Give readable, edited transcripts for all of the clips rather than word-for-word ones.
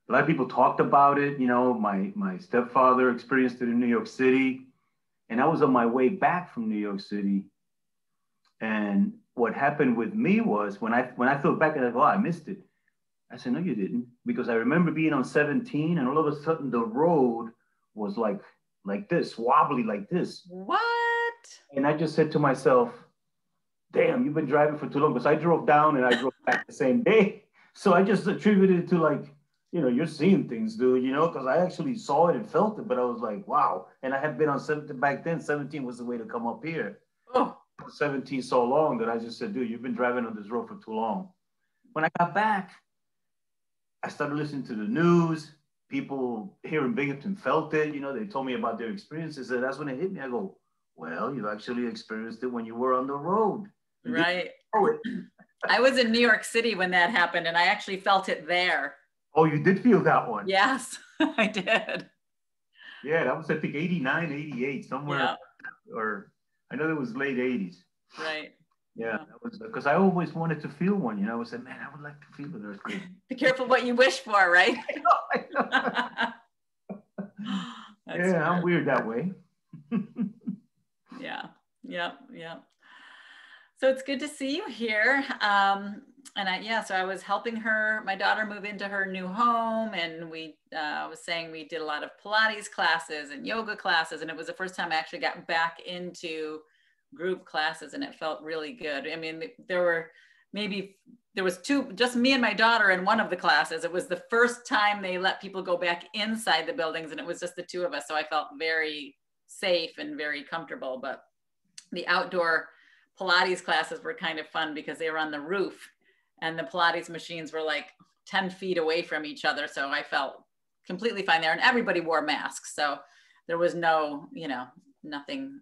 a lot of people talked about it. You know, my stepfather experienced it in New York City, and I was on my way back from New York City. And what happened with me was when I thought back, I go, oh, I missed it. I said, no, you didn't, because I remember being on 17, and all of a sudden the road was like this, wobbly like this. What? And I just said to myself, damn, you've been driving for too long. Because I drove down and I drove back the same day. So I just attributed it to like, you're seeing things, dude, because I actually saw it and felt it, but I was like, wow. And I had been on 17 back then. 17 was the way to come up here. Oh. 17 so long that I just said, dude, you've been driving on this road for too long. When I got back, I started listening to the news. People here in Binghamton felt it. They told me about their experiences. And that's when it hit me. I go, well, you actually experienced it when you were on the road. Right. I was in New York City when that happened, and I actually felt it there. Oh, you did feel that one? Yes, I did. Yeah, that was, I think, 89, 88, somewhere. Yeah. Or I know it was late 80s. Right. Yeah, that was because I always wanted to feel one. I would say, man, I would like to feel an earthquake. Be careful what you wish for, right? I know. Yeah, I'm weird that way. Yeah. So it's good to see you here. So I was helping my daughter move into her new home, and we was saying we did a lot of Pilates classes and yoga classes, and it was the first time I actually got back into group classes, and it felt really good. I mean, there was two, just me and my daughter in one of the classes. It was the first time they let people go back inside the buildings, and it was just the two of us. So I felt very safe and very comfortable. But the outdoor Pilates classes were kind of fun because they were on the roof, and the Pilates machines were like 10 feet away from each other. So I felt completely fine there, and everybody wore masks. So there was no, nothing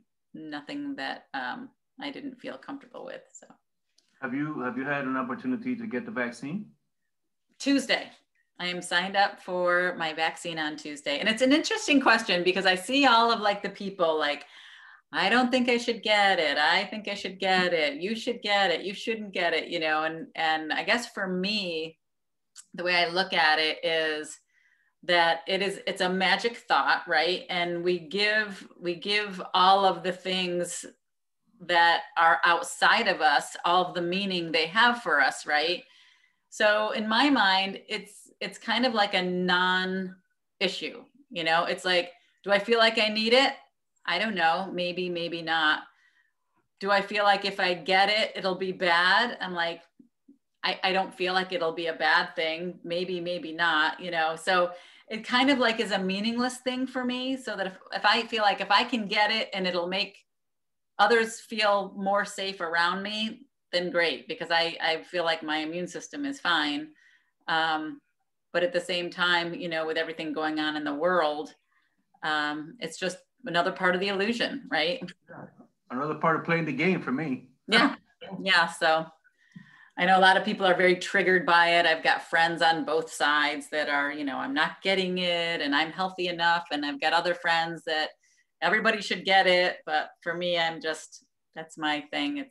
that I didn't feel comfortable with. So have you had an opportunity to get the vaccine? Tuesday. I am signed up for my vaccine on Tuesday. And it's an interesting question because I see all of like the people like, I don't think I should get it. I think I should get it. You should get it. You shouldn't get it, and I guess for me, the way I look at it is that it's a magic thought, right? And we give all of the things that are outside of us, all of the meaning they have for us, right? So in my mind, it's kind of like a non-issue, it's like, do I feel like I need it? I don't know, maybe not. Do I feel like if I get it, it'll be bad? I'm like, I don't feel like it'll be a bad thing. Maybe not, so it kind of like is a meaningless thing for me. So that if I feel like if I can get it and it'll make others feel more safe around me, then great, because I feel like my immune system is fine. But at the same time, with everything going on in the world, it's just another part of the illusion, right? Another part of playing the game for me. Yeah. So I know a lot of people are very triggered by it. I've got friends on both sides that are, I'm not getting it and I'm healthy enough. And I've got other friends that everybody should get it. But for me, that's my thing.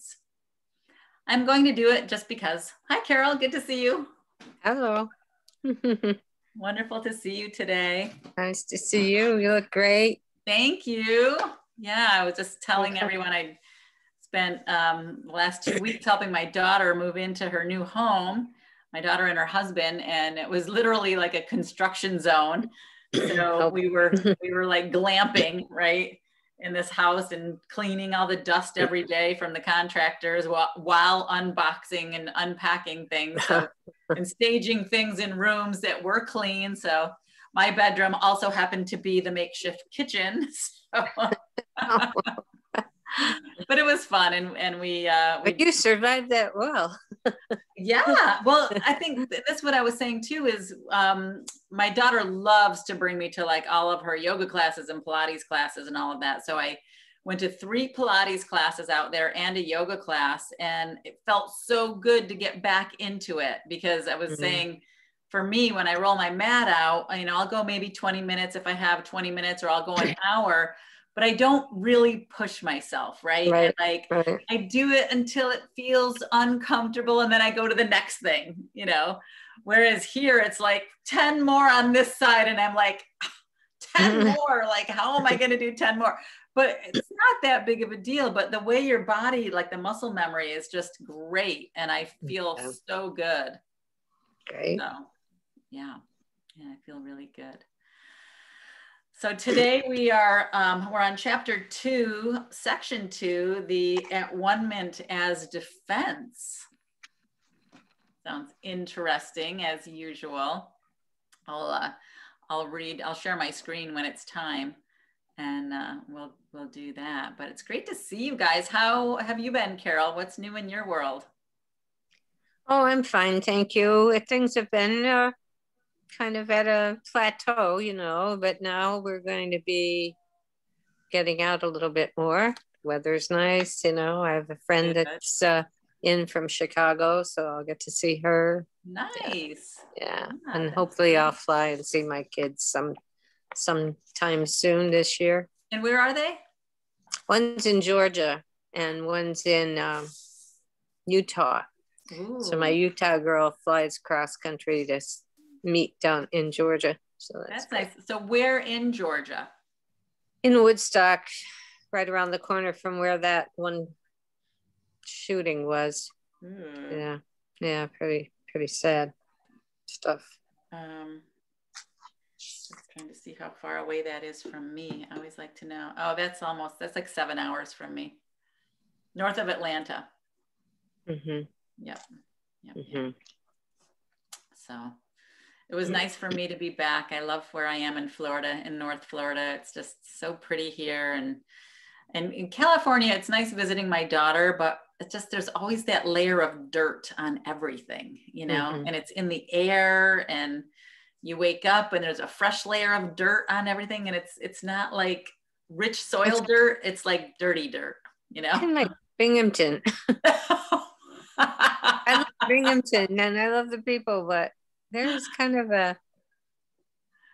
I'm going to do it just because. Hi, Carol. Good to see you. Hello. Wonderful to see you today. Nice to see you. You look great. Thank you. Yeah, I was just telling everyone I spent the last 2 weeks helping my daughter move into her new home, my daughter and her husband, and it was literally like a construction zone. So we were like glamping, right, in this house and cleaning all the dust every day from the contractors while unboxing and unpacking things, and staging things in rooms that were clean. So my bedroom also happened to be the makeshift kitchen. So. But it was fun, and we you survived that well. Yeah, well, I think that's what I was saying too, is my daughter loves to bring me to like all of her yoga classes and Pilates classes and all of that. So I went to 3 Pilates classes out there and a yoga class, and it felt so good to get back into it, because I was saying, for me, when I roll my mat out, I'll go maybe 20 minutes if I have 20 minutes, or I'll go an hour. but I don't really push myself, right? Right, And like, right. I do it until it feels uncomfortable and then I go to the next thing, you know? Whereas here it's like 10 more on this side and I'm like, 10 more, like how am I going to do 10 more? But it's not that big of a deal, but the way your body, like the muscle memory is just great. And I feel so good. Great. So yeah, I feel really good. So today we're on chapter 2, section 2, the at 1 minute as defense. Sounds interesting as usual. I'll share my screen when it's time, and we'll do that. But it's great to see you guys. How have you been, Carol? What's new in your world? Oh, I'm fine, thank you. Things have been kind of at a plateau, you know, but now we're going to be getting out a little bit more. Weather's nice, you know. I have a friend that's in from Chicago, so I'll get to see her. Nice. Yeah. And hopefully I'll fly and see my kids sometime soon this year. And where are they? One's in Georgia and one's in Utah. Ooh. So my Utah girl flies cross country to meet down in Georgia. So that's nice. So where in Georgia? In Woodstock, right around the corner from where that one shooting was. Yeah, pretty pretty sad stuff. Just trying to see how far away that is from me. I always like to know. Oh, that's like 7 hours from me. North of Atlanta. Mm-hmm. Yep. So it was nice for me to be back. I love where I am in Florida, in North Florida. It's just so pretty here. And in California, it's nice visiting my daughter, but it's just, there's always that layer of dirt on everything, you know, and it's in the air, and you wake up and there's a fresh layer of dirt on everything. And it's not like rich soil dirt. It's like dirty dirt, you know? Kind of like Binghamton. I love Binghamton and I love the people, but there's kind of a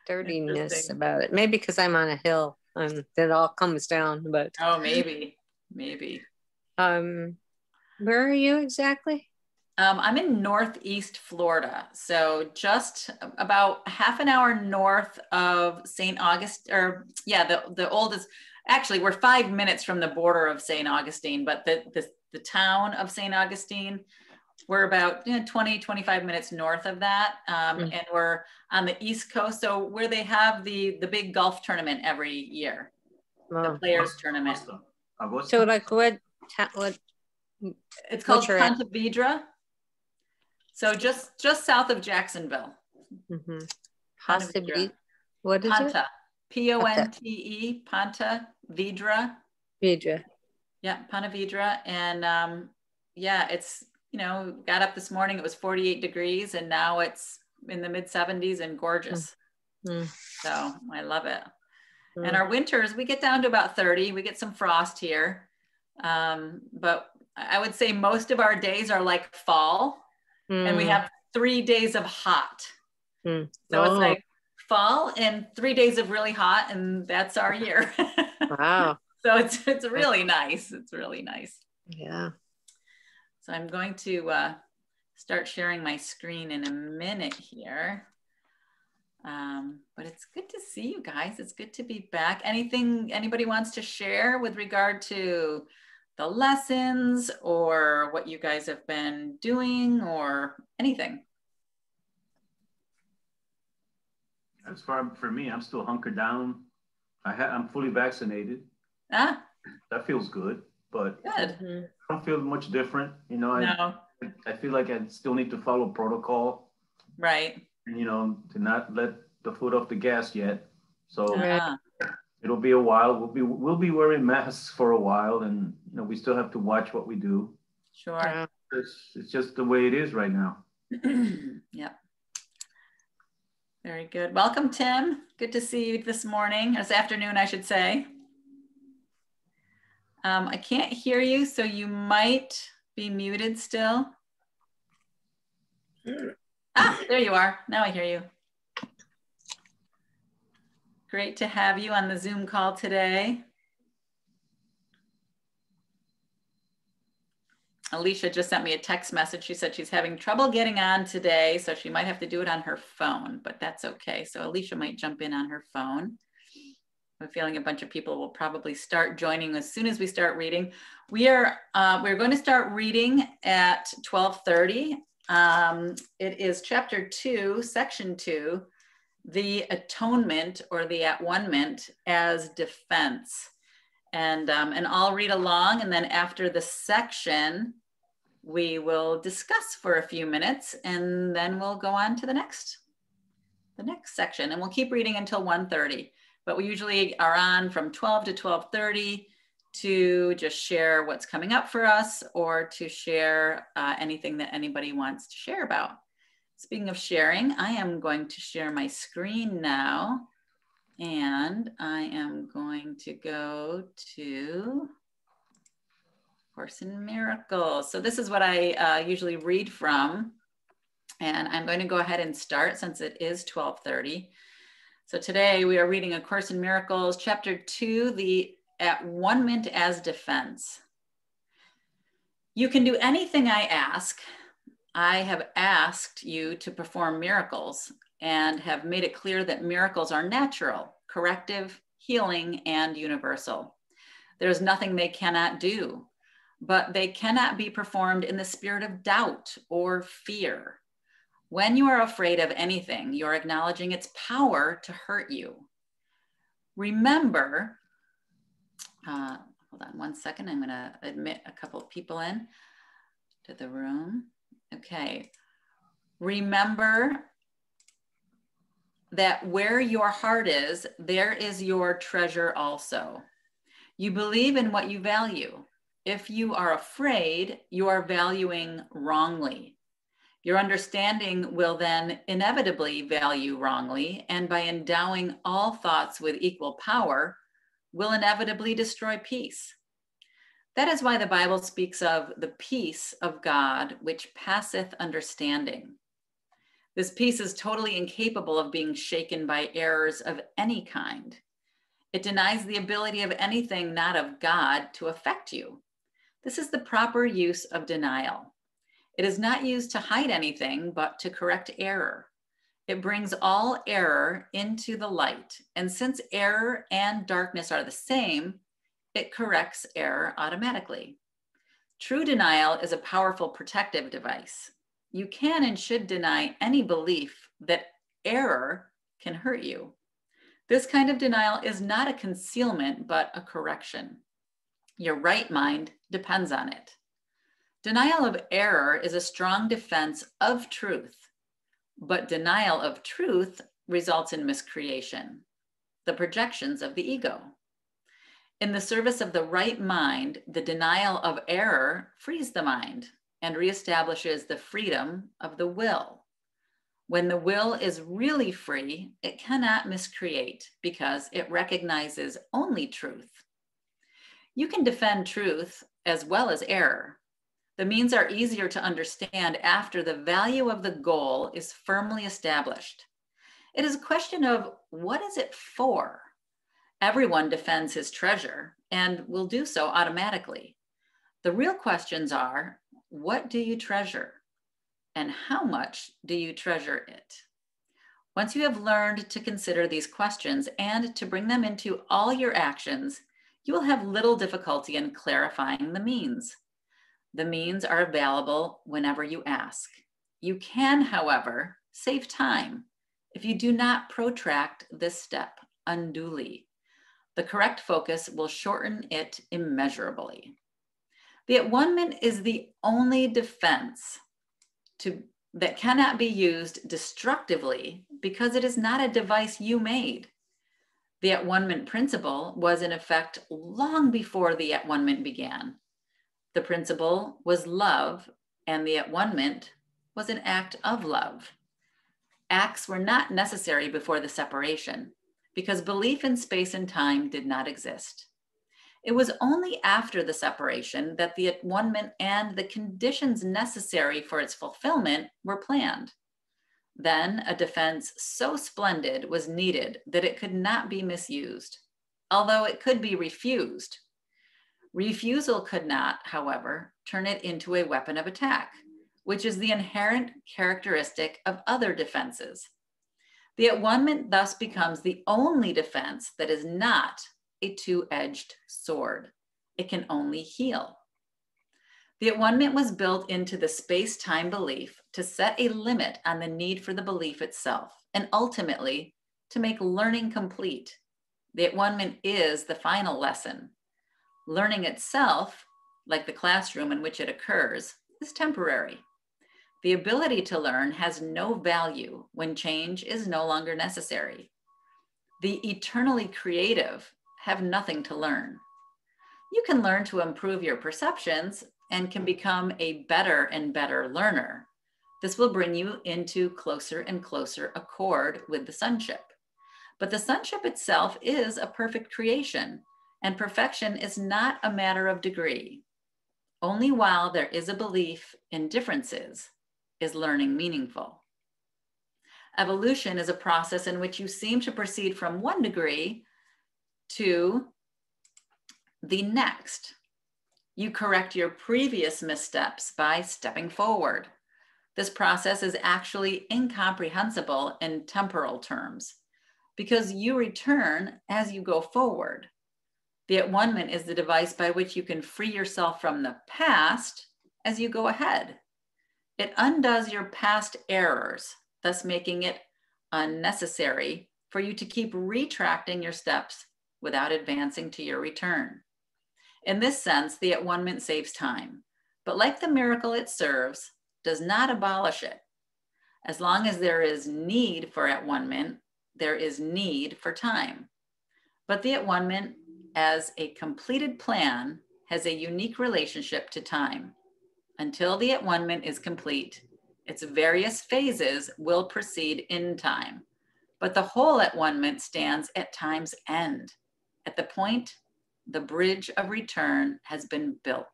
dirtiness about it. Maybe because I'm on a hill and it all comes down, but. Oh, maybe. Where are you exactly? I'm in Northeast Florida. So just about half an hour north of St. Augustine, or yeah, the oldest, actually we're 5 minutes from the border of St. Augustine, but the town of St. Augustine, we're about 20, 25 minutes north of that. And we're on the East Coast. So where they have the big golf tournament every year, the Players Tournament. So like what? It's called Ponte Vedra. So just south of Jacksonville. Possibly. What is it? Ponte, Ponte Vedra. Vedra. Yeah, Ponte Vedra. And yeah, it's, got up this morning, it was 48 degrees and now it's in the mid 70s and gorgeous. So I love it. And our winters, we get down to about 30. We get some frost here. But I would say most of our days are like fall. And we have 3 days of hot. So it's like fall and 3 days of really hot, and that's our year. Wow. So it's really nice. It's really nice. Yeah. So I'm going to start sharing my screen in a minute here. But it's good to see you guys. It's good to be back. Anything anybody wants to share with regard to the lessons or what you guys have been doing or anything? As far for me, I'm still hunkered down. I'm fully vaccinated. Ah, that feels good, but good. I don't feel much different. I feel like I still need to follow protocol. Right. To not let the foot off the gas yet. So it'll be a while. We'll be wearing masks for a while, and we still have to watch what we do. Sure. It's just the way it is right now. Yep. Very good. Welcome, Tim. Good to see you this morning, this afternoon, I should say. I can't hear you, so you might be muted still. Ah, there you are. Now I hear you. Great to have you on the Zoom call today. Alicia just sent me a text message. She said she's having trouble getting on today, so she might have to do it on her phone, but that's okay. So Alicia might jump in on her phone. I'm feeling a bunch of people will probably start joining as soon as we start reading. We're going to start reading at 12:30. It is chapter 2, section 2, the atonement or the at-one-ment as defense. And I'll read along, and then after the section, we will discuss for a few minutes, and then we'll go on to the next section, and we'll keep reading until 1:30. But we usually are on from 12 to 12:30 to just share what's coming up for us, or to share anything that anybody wants to share about. Speaking of sharing, I am going to share my screen now. And I am going to go to Course in Miracles. So this is what I usually read from. And I'm going to go ahead and start since it is 12:30. So today we are reading A Course in Miracles, chapter 2, the at-one-ment as defense. You can do anything I ask. I have asked you to perform miracles, and have made it clear that miracles are natural, corrective, healing, and universal. There is nothing they cannot do, but they cannot be performed in the spirit of doubt or fear. When you are afraid of anything, you're acknowledging its power to hurt you. Remember, hold on one second, I'm gonna admit a couple of people in to the room. Okay, remember that where your heart is, there is your treasure also. You believe in what you value. If you are afraid, you are valuing wrongly. Your understanding will then inevitably value wrongly, and by endowing all thoughts with equal power, will inevitably destroy peace. That is why the Bible speaks of the peace of God, which passeth understanding. This peace is totally incapable of being shaken by errors of any kind. It denies the ability of anything not of God to affect you. This is the proper use of denial. It is not used to hide anything, but to correct error. It brings all error into the light. And since error and darkness are the same, it corrects error automatically. True denial is a powerful protective device. You can and should deny any belief that error can hurt you. This kind of denial is not a concealment, but a correction. Your right mind depends on it. Denial of error is a strong defense of truth, but denial of truth results in miscreation, the projections of the ego. In the service of the right mind, the denial of error frees the mind and reestablishes the freedom of the will. When the will is really free, it cannot miscreate because it recognizes only truth. You can defend truth as well as error. The means are easier to understand after the value of the goal is firmly established. It is a question of what is it for? Everyone defends his treasure and will do so automatically. The real questions are, what do you treasure? And how much do you treasure it? Once you have learned to consider these questions and to bring them into all your actions, you will have little difficulty in clarifying the means. The means are available whenever you ask. You can, however, save time if you do not protract this step unduly. The correct focus will shorten it immeasurably. The at-one-ment is the only defense that cannot be used destructively because it is not a device you made. The at-one-ment principle was in effect long before the at-one-ment began. The principle was love, and the at-one-ment was an act of love. Acts were not necessary before the separation because belief in space and time did not exist. It was only after the separation that the at-one-ment and the conditions necessary for its fulfillment were planned. Then a defense so splendid was needed that it could not be misused, although it could be refused. Refusal could not, however, turn it into a weapon of attack, which is the inherent characteristic of other defenses. The at-one-ment thus becomes the only defense that is not a two-edged sword. It can only heal. The at-one-ment was built into the space-time belief to set a limit on the need for the belief itself, and ultimately to make learning complete. The at-one-ment is the final lesson. Learning itself, like the classroom in which it occurs, is temporary. The ability to learn has no value when change is no longer necessary. The eternally creative have nothing to learn. You can learn to improve your perceptions and can become a better and better learner. This will bring you into closer and closer accord with the sonship. But the sonship itself is a perfect creation, and perfection is not a matter of degree. Only while there is a belief in differences is learning meaningful. Evolution is a process in which you seem to proceed from one degree to the next. You correct your previous missteps by stepping forward. This process is actually incomprehensible in temporal terms because you return as you go forward. The at-one-ment is the device by which you can free yourself from the past as you go ahead. It undoes your past errors, thus making it unnecessary for you to keep retracting your steps without advancing to your return. In this sense, the at-one-ment saves time, but like the miracle it serves, does not abolish it. As long as there is need for at-one-ment, there is need for time. But the at-one-ment, as a completed plan, has a unique relationship to time. Until the at-one-ment is complete, its various phases will proceed in time, but the whole at-one-ment stands at time's end. At the point, the bridge of return has been built.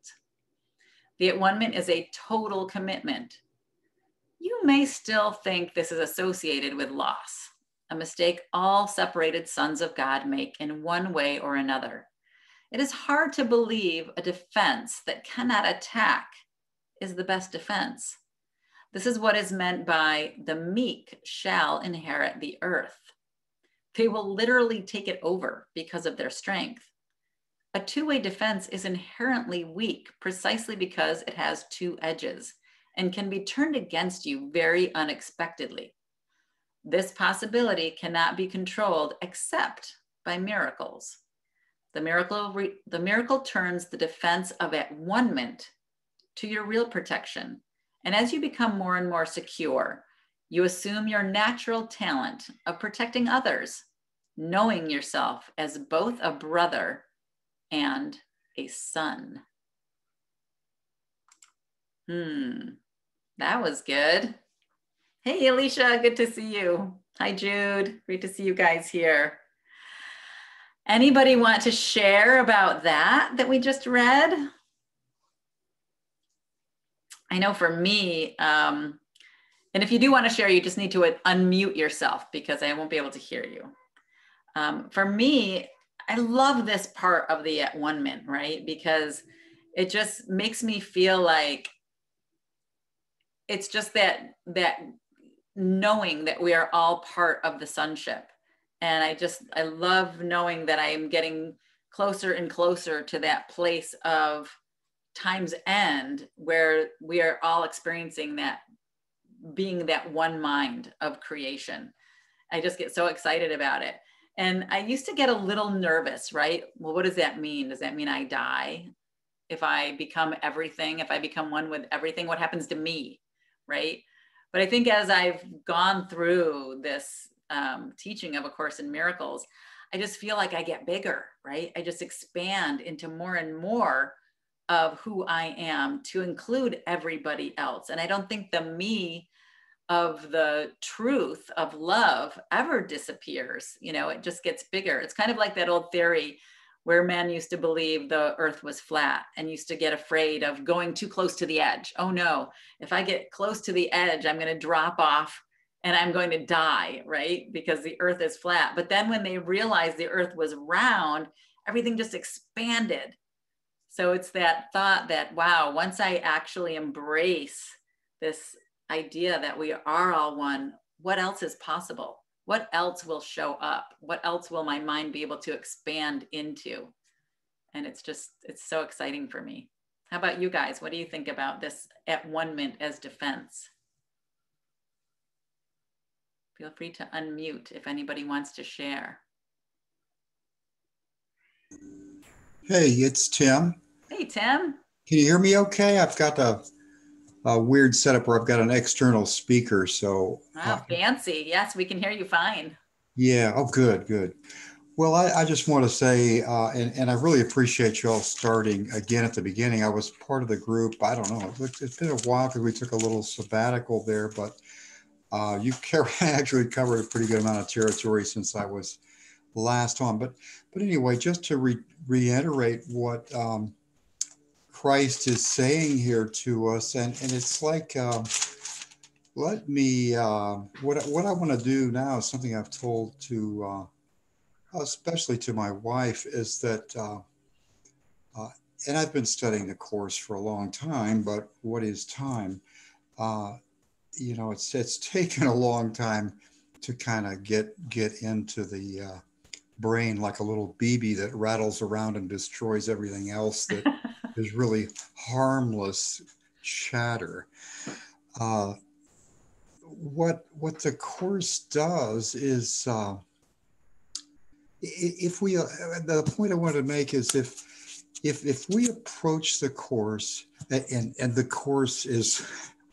The at-one-ment is a total commitment. You may still think this is associated with loss, a mistake all separated sons of God make in one way or another. It is hard to believe a defense that cannot attack is the best defense. This is what is meant by the meek shall inherit the earth. They will literally take it over because of their strength. A two-way defense is inherently weak precisely because it has two edges and can be turned against you very unexpectedly. This possibility cannot be controlled except by miracles. The miracle turns the defense of at-one-ment to your real protection. And as you become more and more secure, you assume your natural talent of protecting others, knowing yourself as both a brother and a son. That was good. Hey, Alicia, good to see you. Hi, Jude. Great to see you guys here. Anybody want to share about that we just read? I know for me, and if you do want to share, you just need to unmute yourself because I won't be able to hear you. For me, I love this part of the at-one-ment, right? Because it just makes me feel like it's just that knowing that we are all part of the sonship. And I love knowing that I am getting closer and closer to that place of time's end where we are all experiencing that, being that one mind of creation. I just get so excited about it. And I used to get a little nervous, right? Well, what does that mean? Does that mean I die? If I become everything, if I become one with everything, what happens to me, right? But I think as I've gone through this teaching of A Course in Miracles, I just feel like I get bigger, right? I just expand into more and more of who I am to include everybody else. And I don't think the me of the truth of love ever disappears. You know, it just gets bigger. It's kind of like that old theory where men used to believe the earth was flat and used to get afraid of going too close to the edge. Oh no, if I get close to the edge, I'm going to drop off and I'm going to die, right? Because the earth is flat. But then when they realized the earth was round, everything just expanded. So it's that thought that, wow, once I actually embrace this idea that we are all one, what else is possible? What else will show up? What else will my mind be able to expand into? And it's so exciting for me. How about you guys? What do you think about this at one mint as defense? Feel free to unmute if anybody wants to share. Hey, it's Tim. Hey, Tim. Can you hear me okay? I've got a weird setup where I've got an external speaker, so. Wow, fancy. Yes, we can hear you fine. Yeah, oh, good, good. Well, I just want to say, and I really appreciate you all starting again at the beginning. I was part of the group. I don't know, it's been a while because we took a little sabbatical there, but you actually covered a pretty good amount of territory since I was last on. But anyway, just to reiterate what Christ is saying here to us, and it's like, let me, what I want to do now is something I've told to, especially to my wife, is that, and I've been studying the Course for a long time, but what is time? You know, it's taken a long time to kind of get into the brain, like a little BB that rattles around and destroys everything else that is really harmless chatter. What the Course does is, if we, the point I wanted to make is if we approach the Course, and the Course is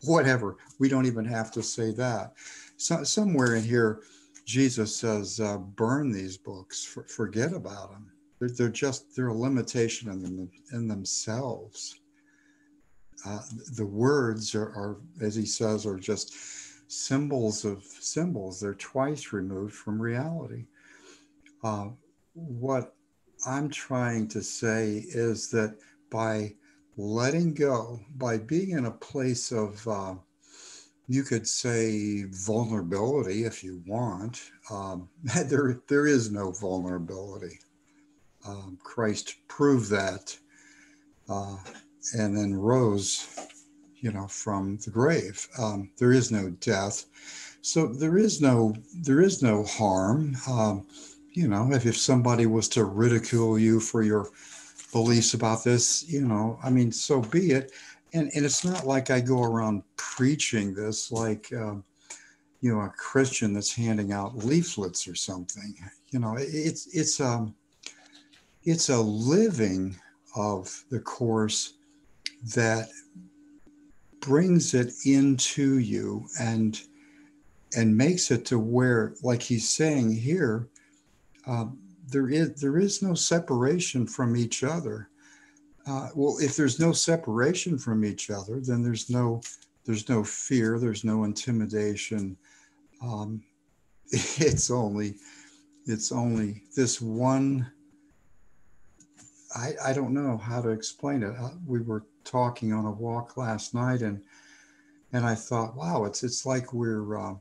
whatever, we don't even have to say that. So somewhere in here, Jesus says, burn these books, forget about them. They're a limitation in themselves. The words are, as he says, are just symbols of symbols. They're twice removed from reality. What I'm trying to say is that by letting go, by being in a place of, you could say, vulnerability if you want, there is no vulnerability. Christ proved that, and then rose, from the grave. There is no death, so there is no harm. If somebody was to ridicule you for your beliefs about this, I mean, so be it. And it's not like I go around preaching this like, a Christian that's handing out leaflets or something. It's a living of the Course that brings it into you and makes it to where, like he's saying here, there is no separation from each other. Well, if there's no separation from each other, then there's no fear, there's no intimidation. It's only this one. I don't know how to explain it. We were talking on a walk last night, and I thought, wow, it's like we're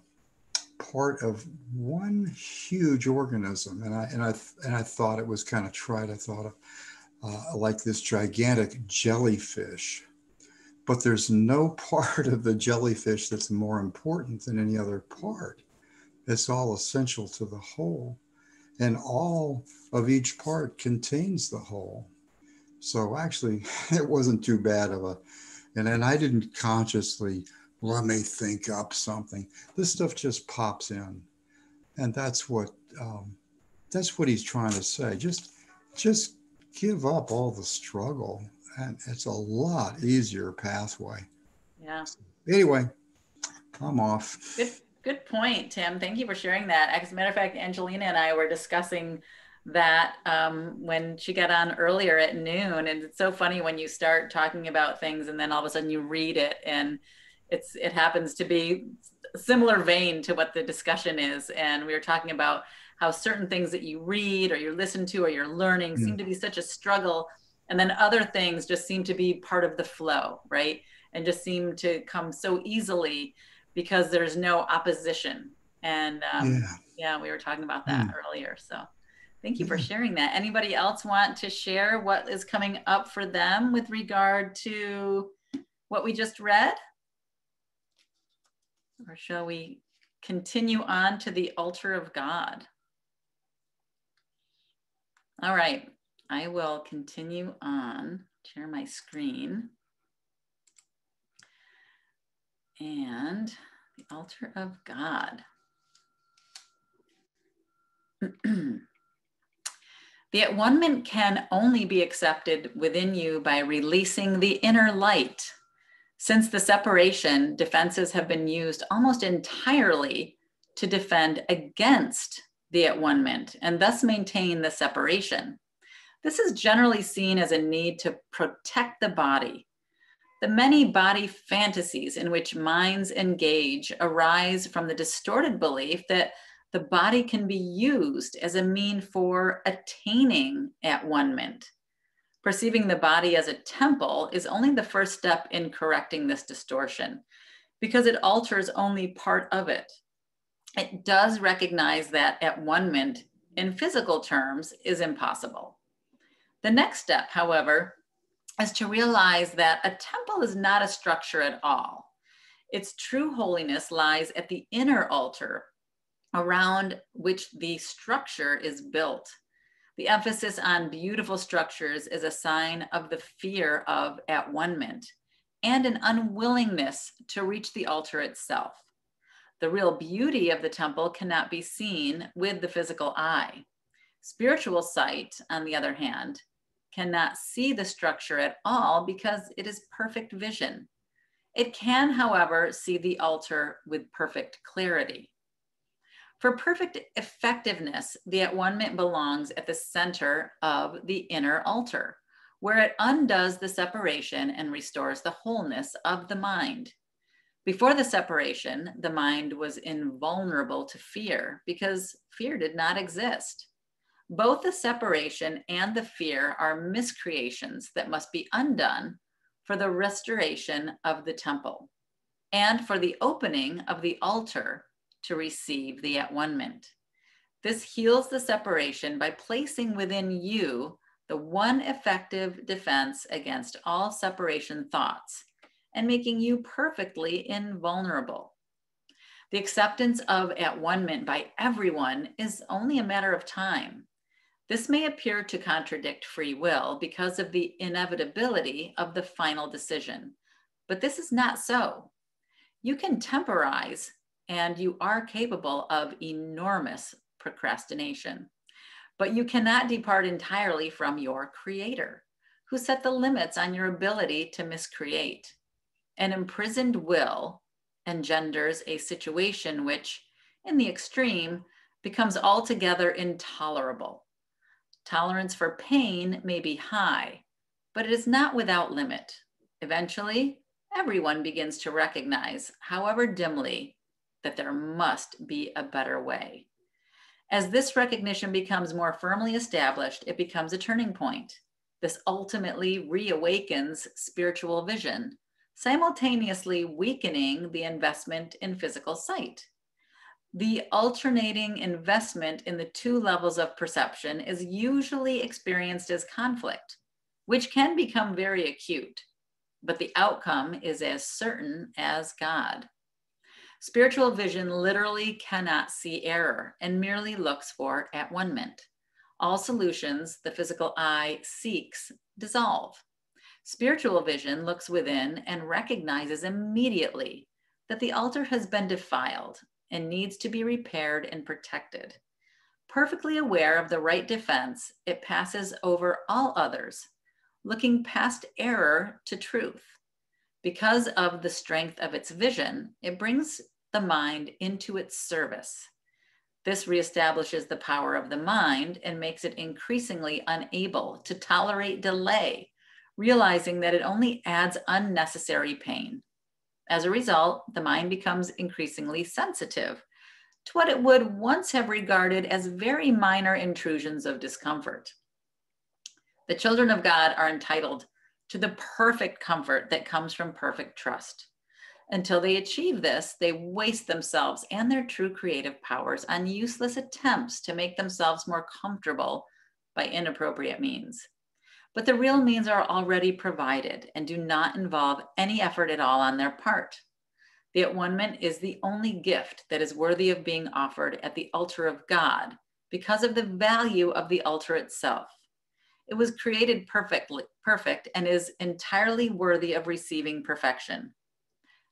part of one huge organism. And I thought it was kind of trite. I thought of like this gigantic jellyfish, but there's no part of the jellyfish that's more important than any other part. It's all essential to the whole, and all of each part contains the whole. So actually, it wasn't too bad of a, and I didn't consciously, let me think up something. This stuff just pops in, and that's what he's trying to say. Just give up all the struggle, and it's a lot easier pathway. Yeah. Anyway, I'm off. Good point, Tim. Thank you for sharing that. As a matter of fact, Angelina and I were discussing that when she got on earlier at noon. And it's so funny when you start talking about things and then all of a sudden you read it, and it happens to be a similar vein to what the discussion is. And we were talking about how certain things that you read or you listen to or you're learning seem to be such a struggle. And then other things just seem to be part of the flow, right? And just seem to come so easily because there's no opposition. And yeah, we were talking about that earlier. So Thank you for sharing that. Anybody else want to share what is coming up for them with regard to what we just read? Or shall we continue on to the altar of God? All right, I will continue on, share my screen. And the altar of God. The at-one-ment can only be accepted within you by releasing the inner light. Since the separation, defenses have been used almost entirely to defend against the at-one-ment and thus maintain the separation. This is generally seen as a need to protect the body. The many body fantasies in which minds engage arise from the distorted belief that the body can be used as a mean for attaining at-one-ment. Perceiving the body as a temple is only the first step in correcting this distortion, because it alters only part of it. It does recognize that at-one-ment in physical terms is impossible. The next step, however, is to realize that a temple is not a structure at all. Its true holiness lies at the inner altar, around which the structure is built. The emphasis on beautiful structures is a sign of the fear of at-one-ment and an unwillingness to reach the altar itself. The real beauty of the temple cannot be seen with the physical eye. Spiritual sight, on the other hand, cannot see the structure at all because it is perfect vision. It can, however, see the altar with perfect clarity. For perfect effectiveness, the at-one-ment belongs at the center of the inner altar, where it undoes the separation and restores the wholeness of the mind. Before the separation, the mind was invulnerable to fear because fear did not exist. Both the separation and the fear are miscreations that must be undone for the restoration of the temple and for the opening of the altar to receive the at-one-ment. This heals the separation by placing within you the one effective defense against all separation thoughts and making you perfectly invulnerable. The acceptance of at-one-ment by everyone is only a matter of time. This may appear to contradict free will because of the inevitability of the final decision, but this is not so. You can temporize, and you are capable of enormous procrastination, but you cannot depart entirely from your creator, who set the limits on your ability to miscreate. An imprisoned will engenders a situation which, in the extreme, becomes altogether intolerable. Tolerance for pain may be high, but it is not without limit. Eventually, everyone begins to recognize, however dimly, that there must be a better way. As this recognition becomes more firmly established, it becomes a turning point. This ultimately reawakens spiritual vision, simultaneously weakening the investment in physical sight. The alternating investment in the two levels of perception is usually experienced as conflict, which can become very acute, but the outcome is as certain as God. Spiritual vision literally cannot see error and merely looks for at-one-ment. All solutions the physical eye seeks dissolve. Spiritual vision looks within and recognizes immediately that the altar has been defiled and needs to be repaired and protected. Perfectly aware of the right defense, it passes over all others, looking past error to truth. Because of the strength of its vision, it brings the mind into its service. This reestablishes the power of the mind and makes it increasingly unable to tolerate delay, realizing that it only adds unnecessary pain. As a result, the mind becomes increasingly sensitive to what it would once have regarded as very minor intrusions of discomfort. The children of God are entitled to the perfect comfort that comes from perfect trust. Until they achieve this, they waste themselves and their true creative powers on useless attempts to make themselves more comfortable by inappropriate means. But the real means are already provided and do not involve any effort at all on their part. The at-one-ment is the only gift that is worthy of being offered at the altar of God because of the value of the altar itself. It was created perfect and is entirely worthy of receiving perfection.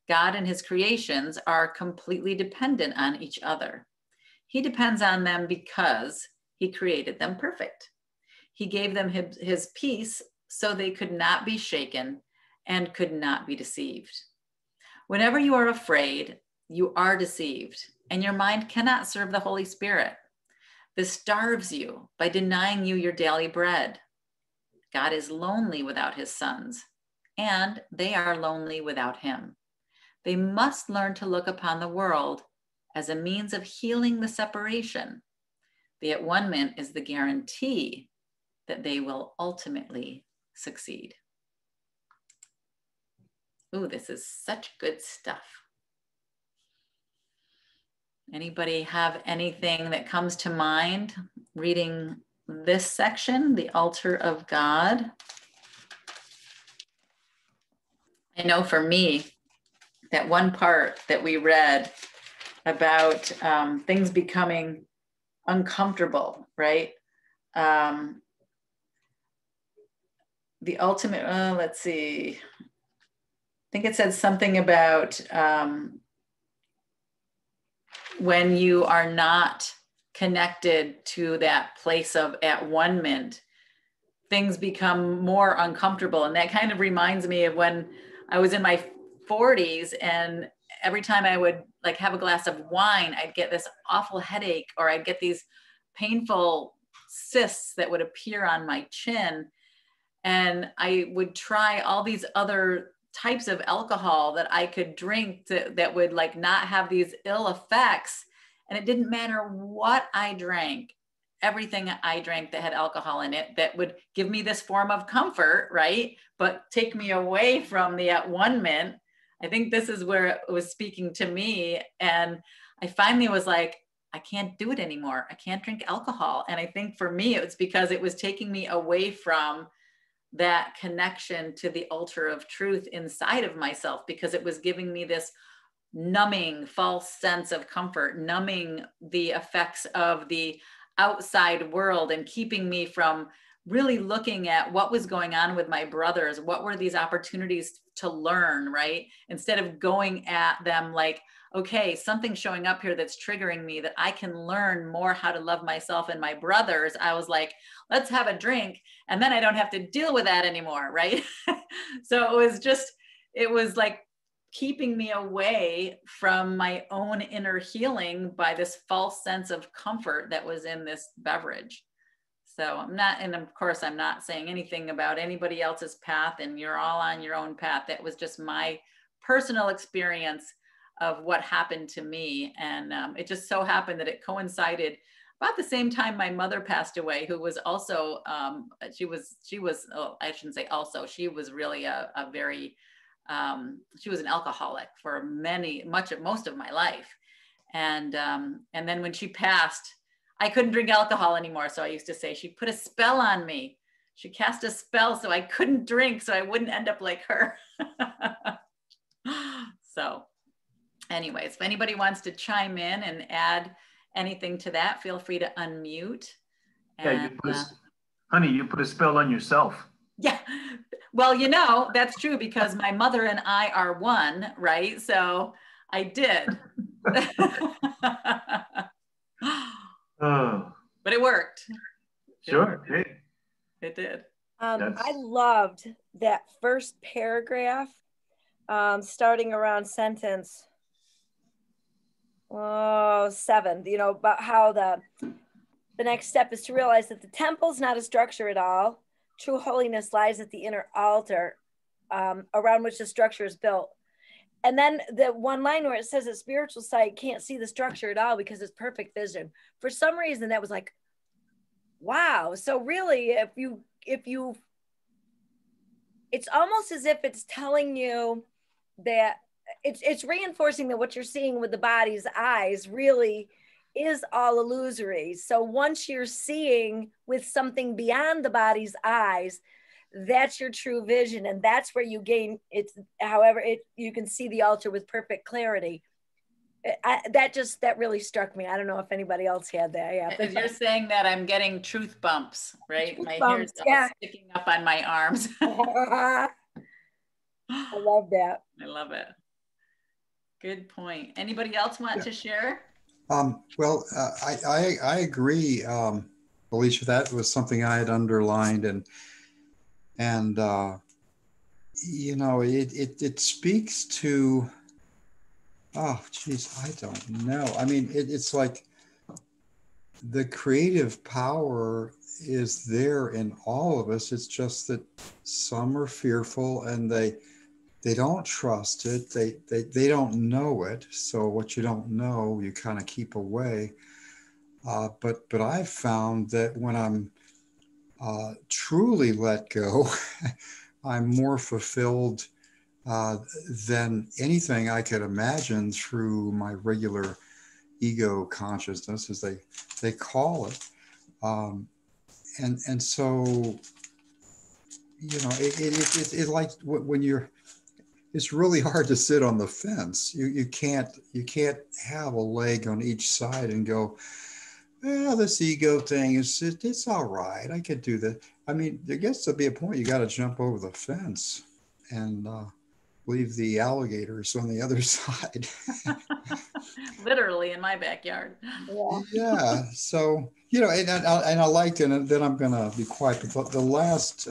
God and his creations are completely dependent on each other. He depends on them because he created them perfect. He gave them his peace so they could not be shaken and could not be deceived. Whenever you are afraid, you are deceived, and your mind cannot serve the Holy Spirit. This starves you by denying you your daily bread. God is lonely without his sons, and they are lonely without him. They must learn to look upon the world as a means of healing the separation. The at-one-ment is the guarantee that they will ultimately succeed. Ooh, this is such good stuff. Anybody have anything that comes to mind reading this section, the altar of God? I know for me, that one part that we read about things becoming uncomfortable, right? The ultimate, let's see. I think it said something about when you are not connected to that place of at-one-ment, things become more uncomfortable. And that kind of reminds me of when I was in my 40s, and every time I would like have a glass of wine, I'd get this awful headache, or I'd get these painful cysts that would appear on my chin. And I would try all these other types of alcohol that I could drink that would like not have these ill effects. And it didn't matter what I drank, everything I drank that had alcohol in it that would give me this form of comfort, right? But take me away from the at-one-ment. I think this is where it was speaking to me. And I finally was like, I can't do it anymore. I can't drink alcohol. And I think for me, it was because it was taking me away from that connection to the altar of truth inside of myself, because it was giving me this numbing false sense of comfort, numbing the effects of the outside world and keeping me from really looking at what was going on with my brothers. What were these opportunities to learn, right? Instead of going at them like, okay, something's showing up here that's triggering me that I can learn more how to love myself and my brothers. I was like, let's have a drink. And then I don't have to deal with that anymore, right? So it was like keeping me away from my own inner healing by this false sense of comfort that was in this beverage. So I'm not, and of course, I'm not saying anything about anybody else's path, and you're all on your own path. That was just my personal experience of what happened to me. And it just so happened that it coincided about the same time my mother passed away, who was also, she was, oh, I shouldn't say also, she was really a very, she was an alcoholic for most of my life. And then when she passed, I couldn't drink alcohol anymore. So I used to say, she put a spell on me. She cast a spell so I couldn't drink, so I wouldn't end up like her. So anyways, if anybody wants to chime in and add anything to that, feel free to unmute. And, yeah, honey, you put a spell on yourself. Yeah, well, that's true, because my mother and I are one, right? So I did. But it worked. Sure. It did. I loved that first paragraph, starting around sentence 7, about how the next step is to realize that the temple's not a structure at all. True holiness lies at the inner altar, around which the structure is built. And then the one line where it says that spiritual sight can't see the structure at all because it's perfect vision. For some reason, that was like, wow. So really, if you, it's almost as if it's telling you that it's reinforcing that what you're seeing with the body's eyes really is all illusory. So once you're seeing with something beyond the body's eyes, that's your true vision, and that's where you gain it's. However, you can see the altar with perfect clarity. That really struck me. I don't know if anybody else had that. Yeah, as you're saying that, I'm getting truth bumps, right? Truth My bumps, hair's all sticking up on my arms. I love that. I love it. Good point. Anybody else want to share? Well, I agree, Alicia. That was something I had underlined, and you know, it speaks to. Oh, geez, I don't know. I mean, it's like the creative power is there in all of us. It's just that some are fearful and they don't trust it. They don't know it. So what you don't know, you kind of keep away. But I've found that when I'm truly let go, I'm more fulfilled than anything I could imagine through my regular ego consciousness, as they call it. And so, you know, it like when you're, it's really hard to sit on the fence. You can't have a leg on each side and go, well, this ego thing it's all right. I could do that. I mean, there gets to be a point you got to jump over the fence and leave the alligators on the other side. Literally in my backyard. Yeah. So, you know, and I liked it, and then I'm going to be quiet. But the last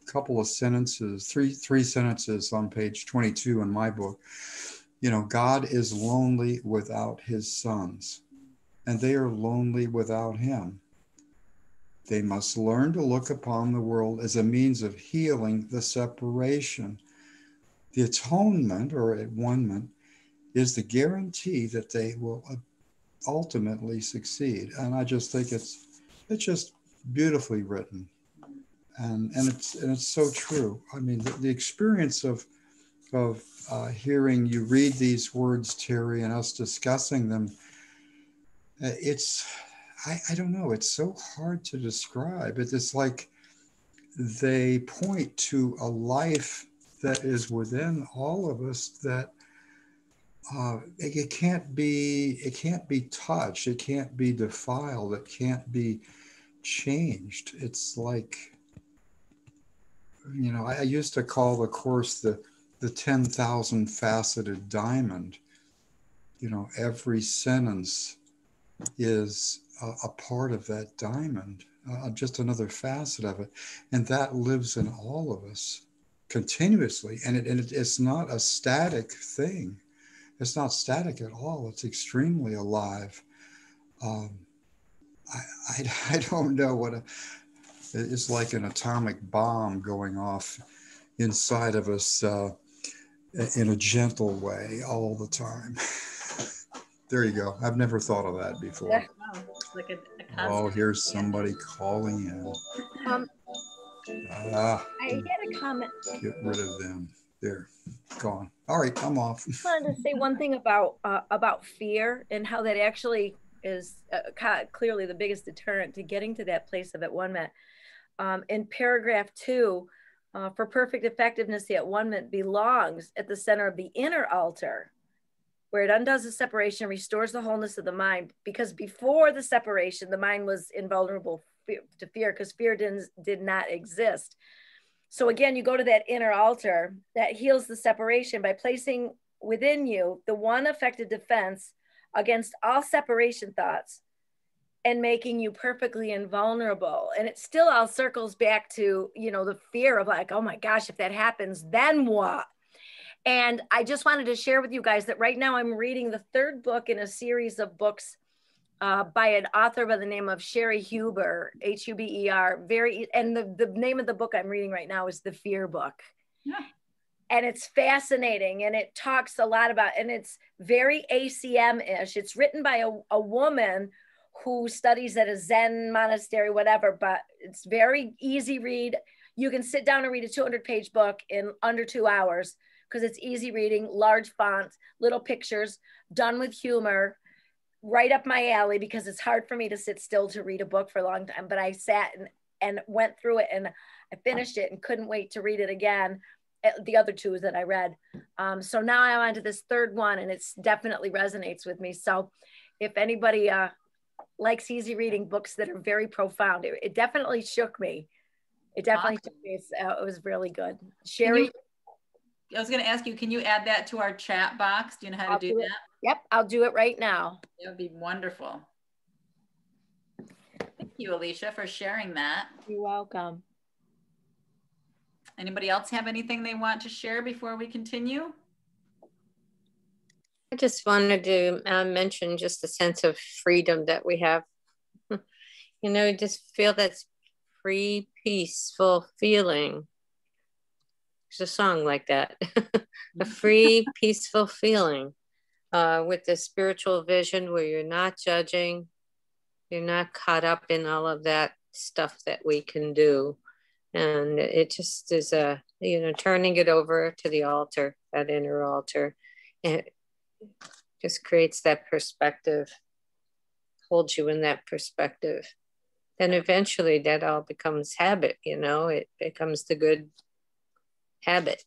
couple of sentences, three sentences on page 22 in my book, you know, God is lonely without his sons, and they are lonely without him. They must learn to look upon the world as a means of healing the separation. The atonement or at-one-ment is the guarantee that they will ultimately succeed. And I just think it's just beautifully written. And it's so true. I mean, the experience of hearing you read these words, Terry, and us discussing them, I don't know, it's so hard to describe. It's like they point to a life that is within all of us that it can't be touched, it can't be defiled, it can't be changed. It's like, you know, I used to call the course the 10,000 faceted diamond. You know, every sentence is a part of that diamond, just another facet of it, and that lives in all of us continuously. And it's not a static thing. It's not static at all. It's extremely alive. I don't know what it's like an atomic bomb going off inside of us in a gentle way all the time. There you go. I've never thought of that before. Yeah. It's like a Here's somebody calling in. I had a comment. Get rid of them. There, gone. All right, I'm off. I wanted to say one thing about fear and how that actually is clearly the biggest deterrent to getting to that place of at-one-ment. In paragraph 2, for perfect effectiveness, the at-one-ment belongs at the center of the inner altar, where it undoes the separation, restores the wholeness of the mind. Because before the separation, the mind was invulnerable to fear, because fear did not exist. So again, you go to that inner altar that heals the separation by placing within you the one effective defense against all separation thoughts and making you perfectly invulnerable. And it still all circles back to, you know, the fear of like, oh my gosh, if that happens, then what? And I just wanted to share with you guys that right now I'm reading the 3rd book in a series of books by an author by the name of Sherry Huber, Huber. And the name of the book I'm reading right now is The Fear Book. Yeah. And it's fascinating, and it talks a lot about, and it's very ACIM-ish. It's written by a woman who studies at a Zen monastery, whatever, but it's very easy read. You can sit down and read a 200-page book in under 2 hours, because it's easy reading, large fonts, little pictures, done with humor, right up my alley, because it's hard for me to sit still to read a book for a long time. But I sat and went through it, and I finished it and couldn't wait to read it again. The other two that I read. So now I'm on to this third one, and it's definitely resonates with me. So if anybody likes easy reading books that are very profound, it definitely shook me. It definitely shook me. It was really good. Sherry? I was going to ask you, can you add that to our chat box? Do you know how to do that? Yep, I'll do it right now. That would be wonderful. Thank you, Alicia, for sharing that. You're welcome. Anybody else have anything they want to share before we continue? I just wanted to mention just the sense of freedom that we have. You know, just feel that free, peaceful feeling. There's a song like that. A free, peaceful feeling with the spiritual vision where you're not judging, you're not caught up in all of that stuff that we can do. And it just is you know, turning it over to the altar, that inner altar. And it just creates that perspective, holds you in that perspective. Then eventually that all becomes habit, you know, it becomes the good habit.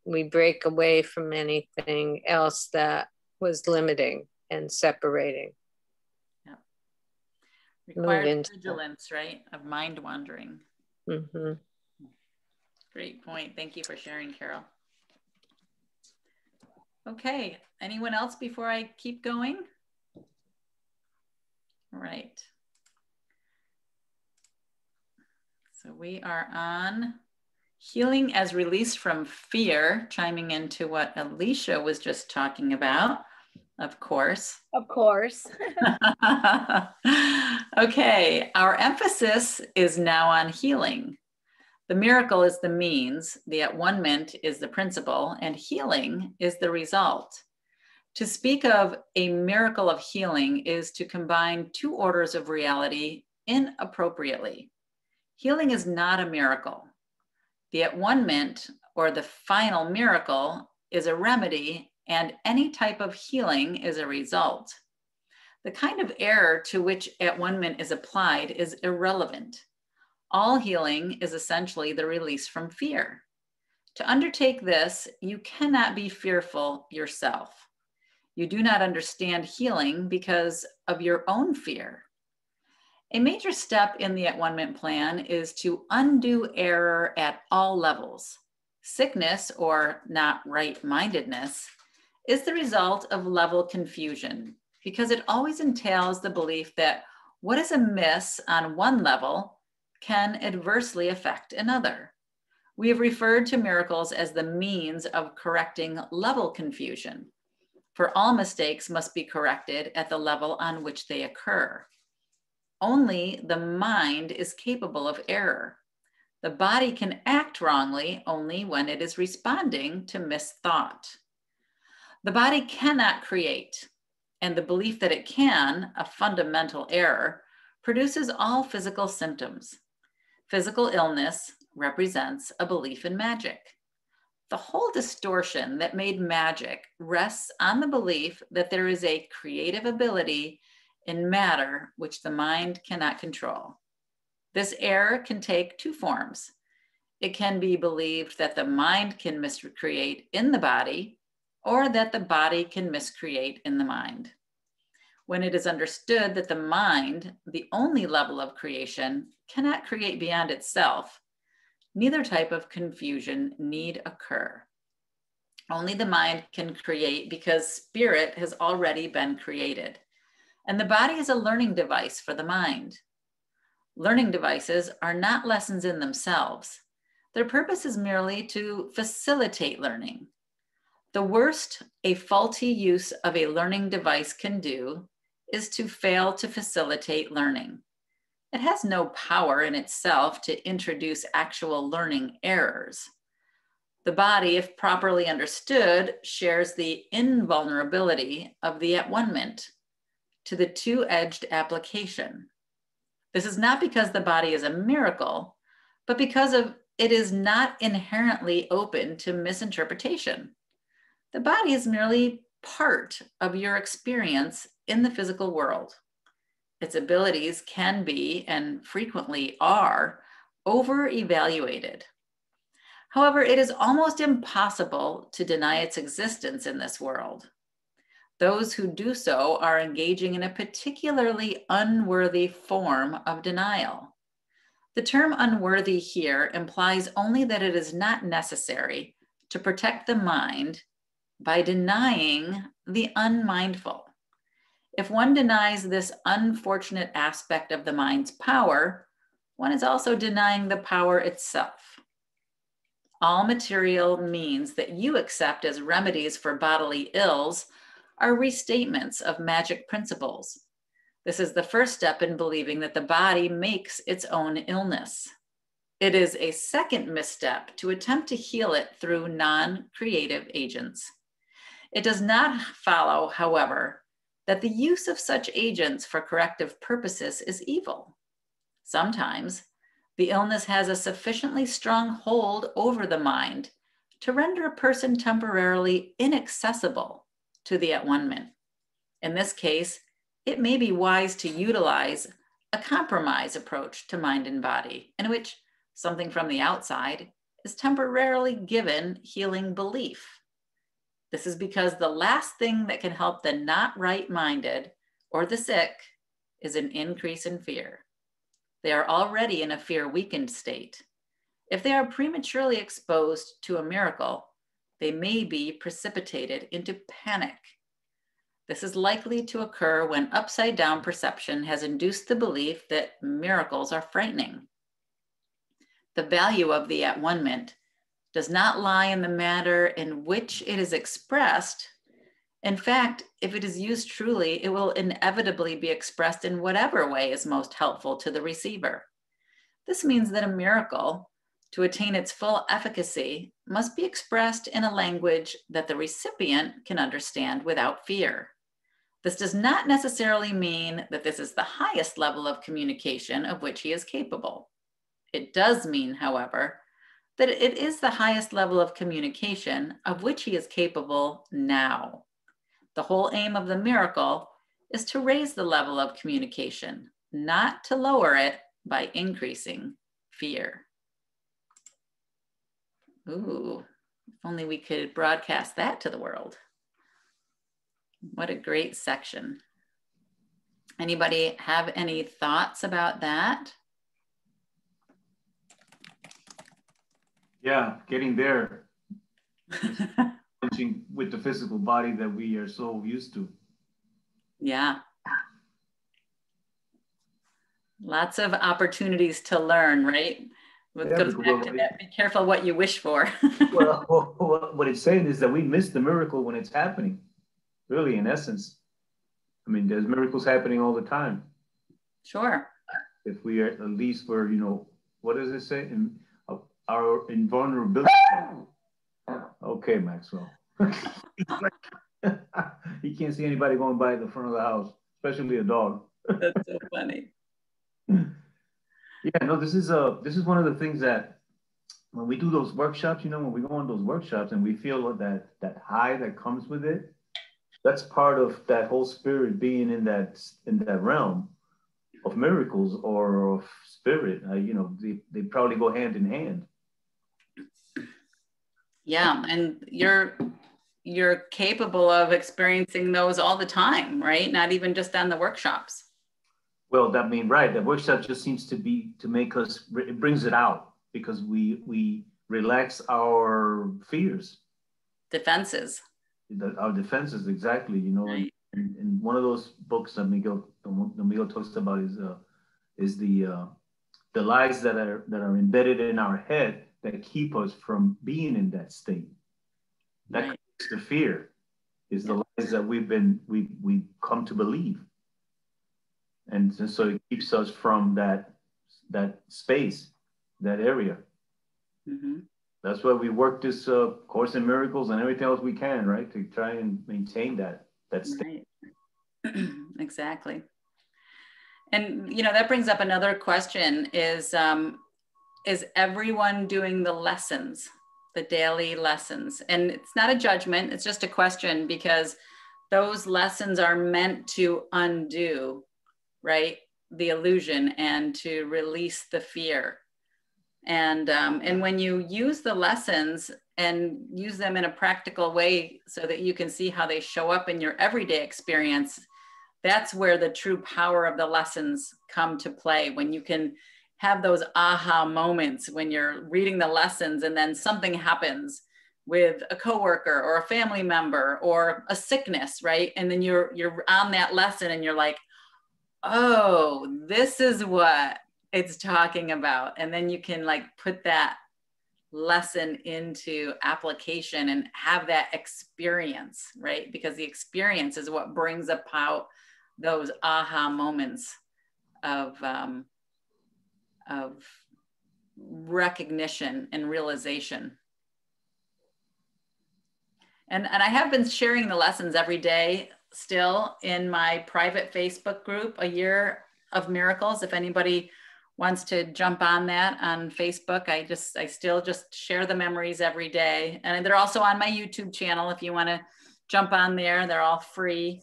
We break away from anything else that was limiting and separating. Yeah. Requires vigilance, right? Of mind wandering. Mm-hmm. Great point. Thank you for sharing, Carol. Okay, anyone else before I keep going? All right. So we are on healing as release from fear, chiming into what Alicia was just talking about, of course. Of course. Okay, our emphasis is now on healing. The miracle is the means, the at-one-ment is the principle, and healing is the result. To speak of a miracle of healing is to combine two orders of reality inappropriately. Healing is not a miracle. The at-one-ment, or the final miracle, is a remedy, and any type of healing is a result. The kind of error to which at-one-ment is applied is irrelevant. All healing is essentially the release from fear. To undertake this, you cannot be fearful yourself. You do not understand healing because of your own fear. A major step in the at-one-ment plan is to undo error at all levels. Sickness, or not right-mindedness, is the result of level confusion because it always entails the belief that what is amiss on one level can adversely affect another. We have referred to miracles as the means of correcting level confusion, for all mistakes must be corrected at the level on which they occur. Only the mind is capable of error. The body can act wrongly only when it is responding to misthought. The body cannot create, and the belief that it can, a fundamental error, produces all physical symptoms. Physical illness represents a belief in magic. The whole distortion that made magic rests on the belief that there is a creative ability in matter which the mind cannot control. This error can take two forms. It can be believed that the mind can miscreate in the body, or that the body can miscreate in the mind. When it is understood that the mind, the only level of creation, cannot create beyond itself, neither type of confusion need occur. Only the mind can create because spirit has already been created. And the body is a learning device for the mind. Learning devices are not lessons in themselves. Their purpose is merely to facilitate learning. The worst a faulty use of a learning device can do is to fail to facilitate learning. It has no power in itself to introduce actual learning errors. The body, if properly understood, shares the invulnerability of the at-one-ment to the two-edged application. This is not because the body is a miracle, but because of it is not inherently open to misinterpretation. The body is merely part of your experience in the physical world. Its abilities can be, and frequently are, over-evaluated. However, it is almost impossible to deny its existence in this world. Those who do so are engaging in a particularly unworthy form of denial. The term unworthy here implies only that it is not necessary to protect the mind by denying the unmindful. If one denies this unfortunate aspect of the mind's power, one is also denying the power itself. All material means that you accept as remedies for bodily ills are restatements of magic principles. This is the first step in believing that the body makes its own illness. It is a second misstep to attempt to heal it through non-creative agents. It does not follow, however, that the use of such agents for corrective purposes is evil. Sometimes, the illness has a sufficiently strong hold over the mind to render a person temporarily inaccessible to the at-one-ment. In this case, it may be wise to utilize a compromise approach to mind and body, in which something from the outside is temporarily given healing belief. This is because the last thing that can help the not right-minded or the sick is an increase in fear. They are already in a fear-weakened state. If they are prematurely exposed to a miracle, they may be precipitated into panic. This is likely to occur when upside-down perception has induced the belief that miracles are frightening. The value of the at-one-ment does not lie in the manner in which it is expressed. In fact, if it is used truly, it will inevitably be expressed in whatever way is most helpful to the receiver. This means that a miracle, to attain its full efficacy, must be expressed in a language that the recipient can understand without fear. This does not necessarily mean that this is the highest level of communication of which he is capable. It does mean, however, that it is the highest level of communication of which he is capable now. The whole aim of the miracle is to raise the level of communication, not to lower it by increasing fear. Ooh, if only we could broadcast that to the world. What a great section. Anybody have any thoughts about that? Yeah, getting there. With the physical body that we are so used to. Yeah. Lots of opportunities to learn, right? It goes back to that, be careful what you wish for. Well, what it's saying is that we miss the miracle when it's happening, really, in essence. I mean, there's miracles happening all the time. Sure. If we are, at least we're, what does it say? Our invulnerability. Okay, Maxwell. He can't see anybody going by the front of the house, especially a dog. That's so funny. Yeah, no, this is one of the things that when we do those workshops, when we go on those workshops and we feel that high that comes with it, that's part of that whole spirit being in that realm of miracles or of spirit. They probably go hand in hand. Yeah, and you're capable of experiencing those all the time, right? Not even just on the workshops. Well, right. The workshop just seems to make us, it brings it out because we relax our fears. Defenses. Our defenses, exactly. Right. And one of those books that Miguel talks about is the lies that are embedded in our head that keep us from being in that state. That creates the fear, is the lies that we've come to believe. And so it keeps us from that space, that area. Mm-hmm. That's why we work this Course in Miracles and everything else we can, right? To try and maintain that state. Right. Exactly. And, that brings up another question is, is everyone doing the lessons, the daily lessons? And it's not a judgment, it's just a question, because those lessons are meant to undo, right, the illusion and to release the fear. And when you use the lessons and use them in a practical way so that you can see how they show up in your everyday experience, that's where the true power of the lessons come to play. When you can have those aha moments when you're reading the lessons and then something happens with a coworker or a family member or a sickness, right? And then you're on that lesson and you're like, oh, this is what it's talking about. And then you can like put that lesson into application and have that experience, right? Because the experience is what brings about those aha moments of recognition and realization. And I have been sharing the lessons every day still in my private Facebook group, A Year of Miracles. If anybody wants to jump on that on Facebook, I still just share the memories every day. And they're also on my YouTube channel. If you want to jump on there, they're all free.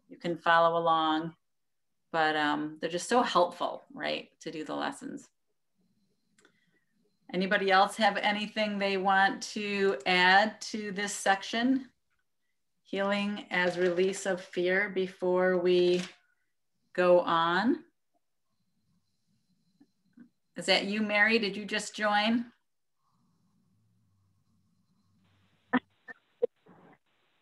You can follow along, but they're just so helpful, right, to do the lessons. Anybody else have anything they want to add to this section? Healing as release of fear before we go on. Is that you, Mary? Did you just join?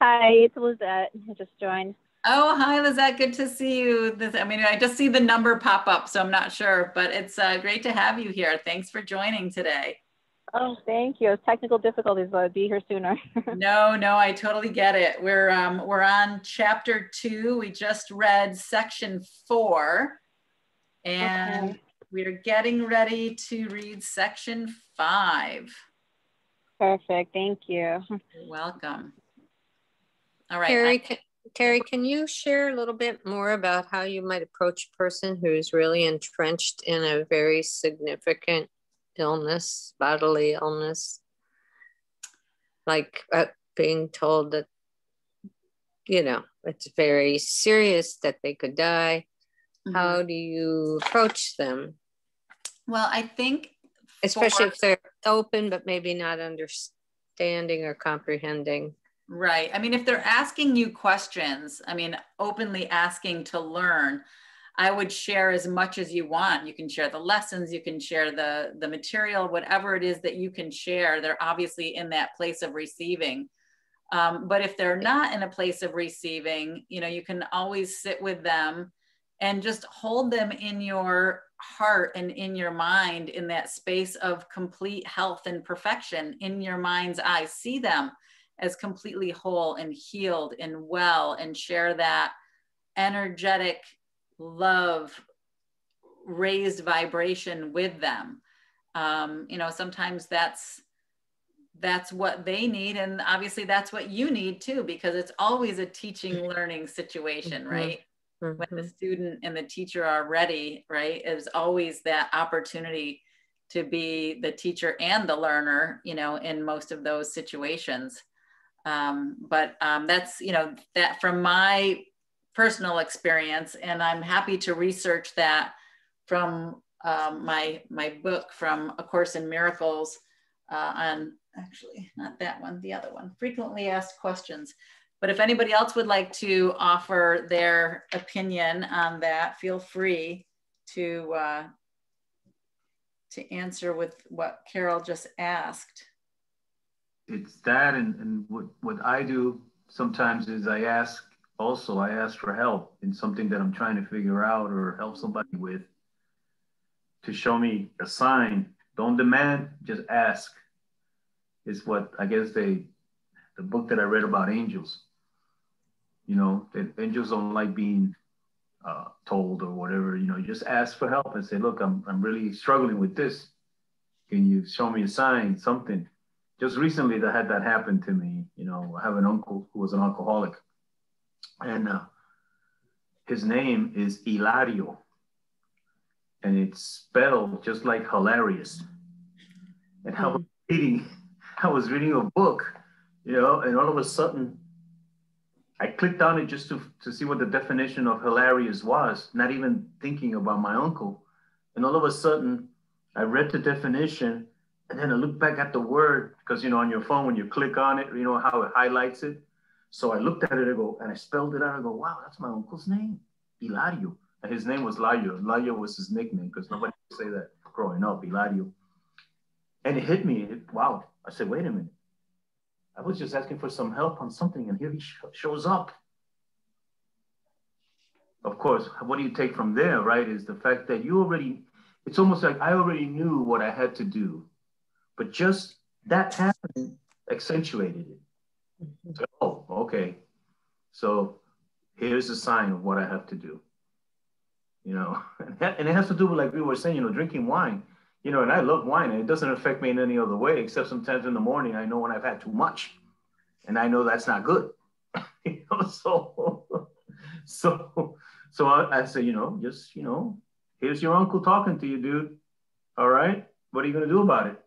Hi, it's Lizette. I just joined. Oh, hi, Lizette. Good to see you. I just see the number pop up, so I'm not sure, but it's great to have you here. Thanks for joining today. Oh, thank you. Technical difficulties, but I'd be here sooner. No, I totally get it. We're on chapter 2. We just read section 4, and okay. We're getting ready to read section 5. Perfect. Thank you. You're welcome. All right. Terry, can you share a little bit more about how you might approach a person who's really entrenched in a very significant illness, bodily illness, like being told that, it's very serious, that they could die? Mm-hmm. How do you approach them? Well, I think especially if they're open, but maybe not understanding or comprehending. Right. I mean, if they're asking you questions, openly asking to learn, I would share as much as you want. You can share the lessons, you can share the material, whatever it is that you can share. They're obviously in that place of receiving. But if they're not in a place of receiving, you can always sit with them and just hold them in your heart and in your mind in that space of complete health and perfection in your mind's eye. See them as completely whole and healed and well, and share that energetic love, raised vibration with them. Sometimes that's what they need, and obviously that's what you need too, because it's always a teaching learning situation, right? Mm-hmm. When the student and the teacher are ready, right, there's always that opportunity to be the teacher and the learner, in most of those situations. But that's, that from my personal experience, and I'm happy to research that from my book, from A Course in Miracles, on, actually not that one, the other one, Frequently Asked Questions. But if anybody else would like to offer their opinion on that, feel free to answer with what Carol just asked. It's that, and what I do sometimes is I ask for help in something that I'm trying to figure out or help somebody with, to show me a sign. Don't demand, just ask. Is what I guess the book that I read about angels. That angels don't like being told or whatever. You just ask for help and say, look, I'm really struggling with this. Can you show me a sign, something? Just recently that had that happen to me. I have an uncle who was an alcoholic, and his name is Hilario, and it's spelled just like hilarious. and I was reading a book, you know, and all of a sudden I clicked on it just to see what the definition of hilarious was, not even thinking about my uncle. And all of a sudden I read the definition, and then I looked back at the word, because, you know, on your phone, when you click on it, you know how it highlights it. So I looked at it, and I spelled it out. I go, wow, that's my uncle's name, Hilario. And his name was Layo. Layo was his nickname, because nobody could say that growing up, Hilario. And it hit me. Wow. I said, wait a minute. I was just asking for some help on something, and here he shows up. Of course, what do you take from there, right, is the fact that it's almost like I already knew what I had to do, but just that happening accentuated it. So, oh, okay. So here's a sign of what I have to do, you know, and it has to do with, like we were saying, you know, drinking wine, you know, and I love wine, and it doesn't affect me in any other way, except sometimes in the morning, I know when I've had too much, and I know that's not good, you know, so I say, you know, just, you know, here's your uncle talking to you, dude. All right, what are you going to do about it?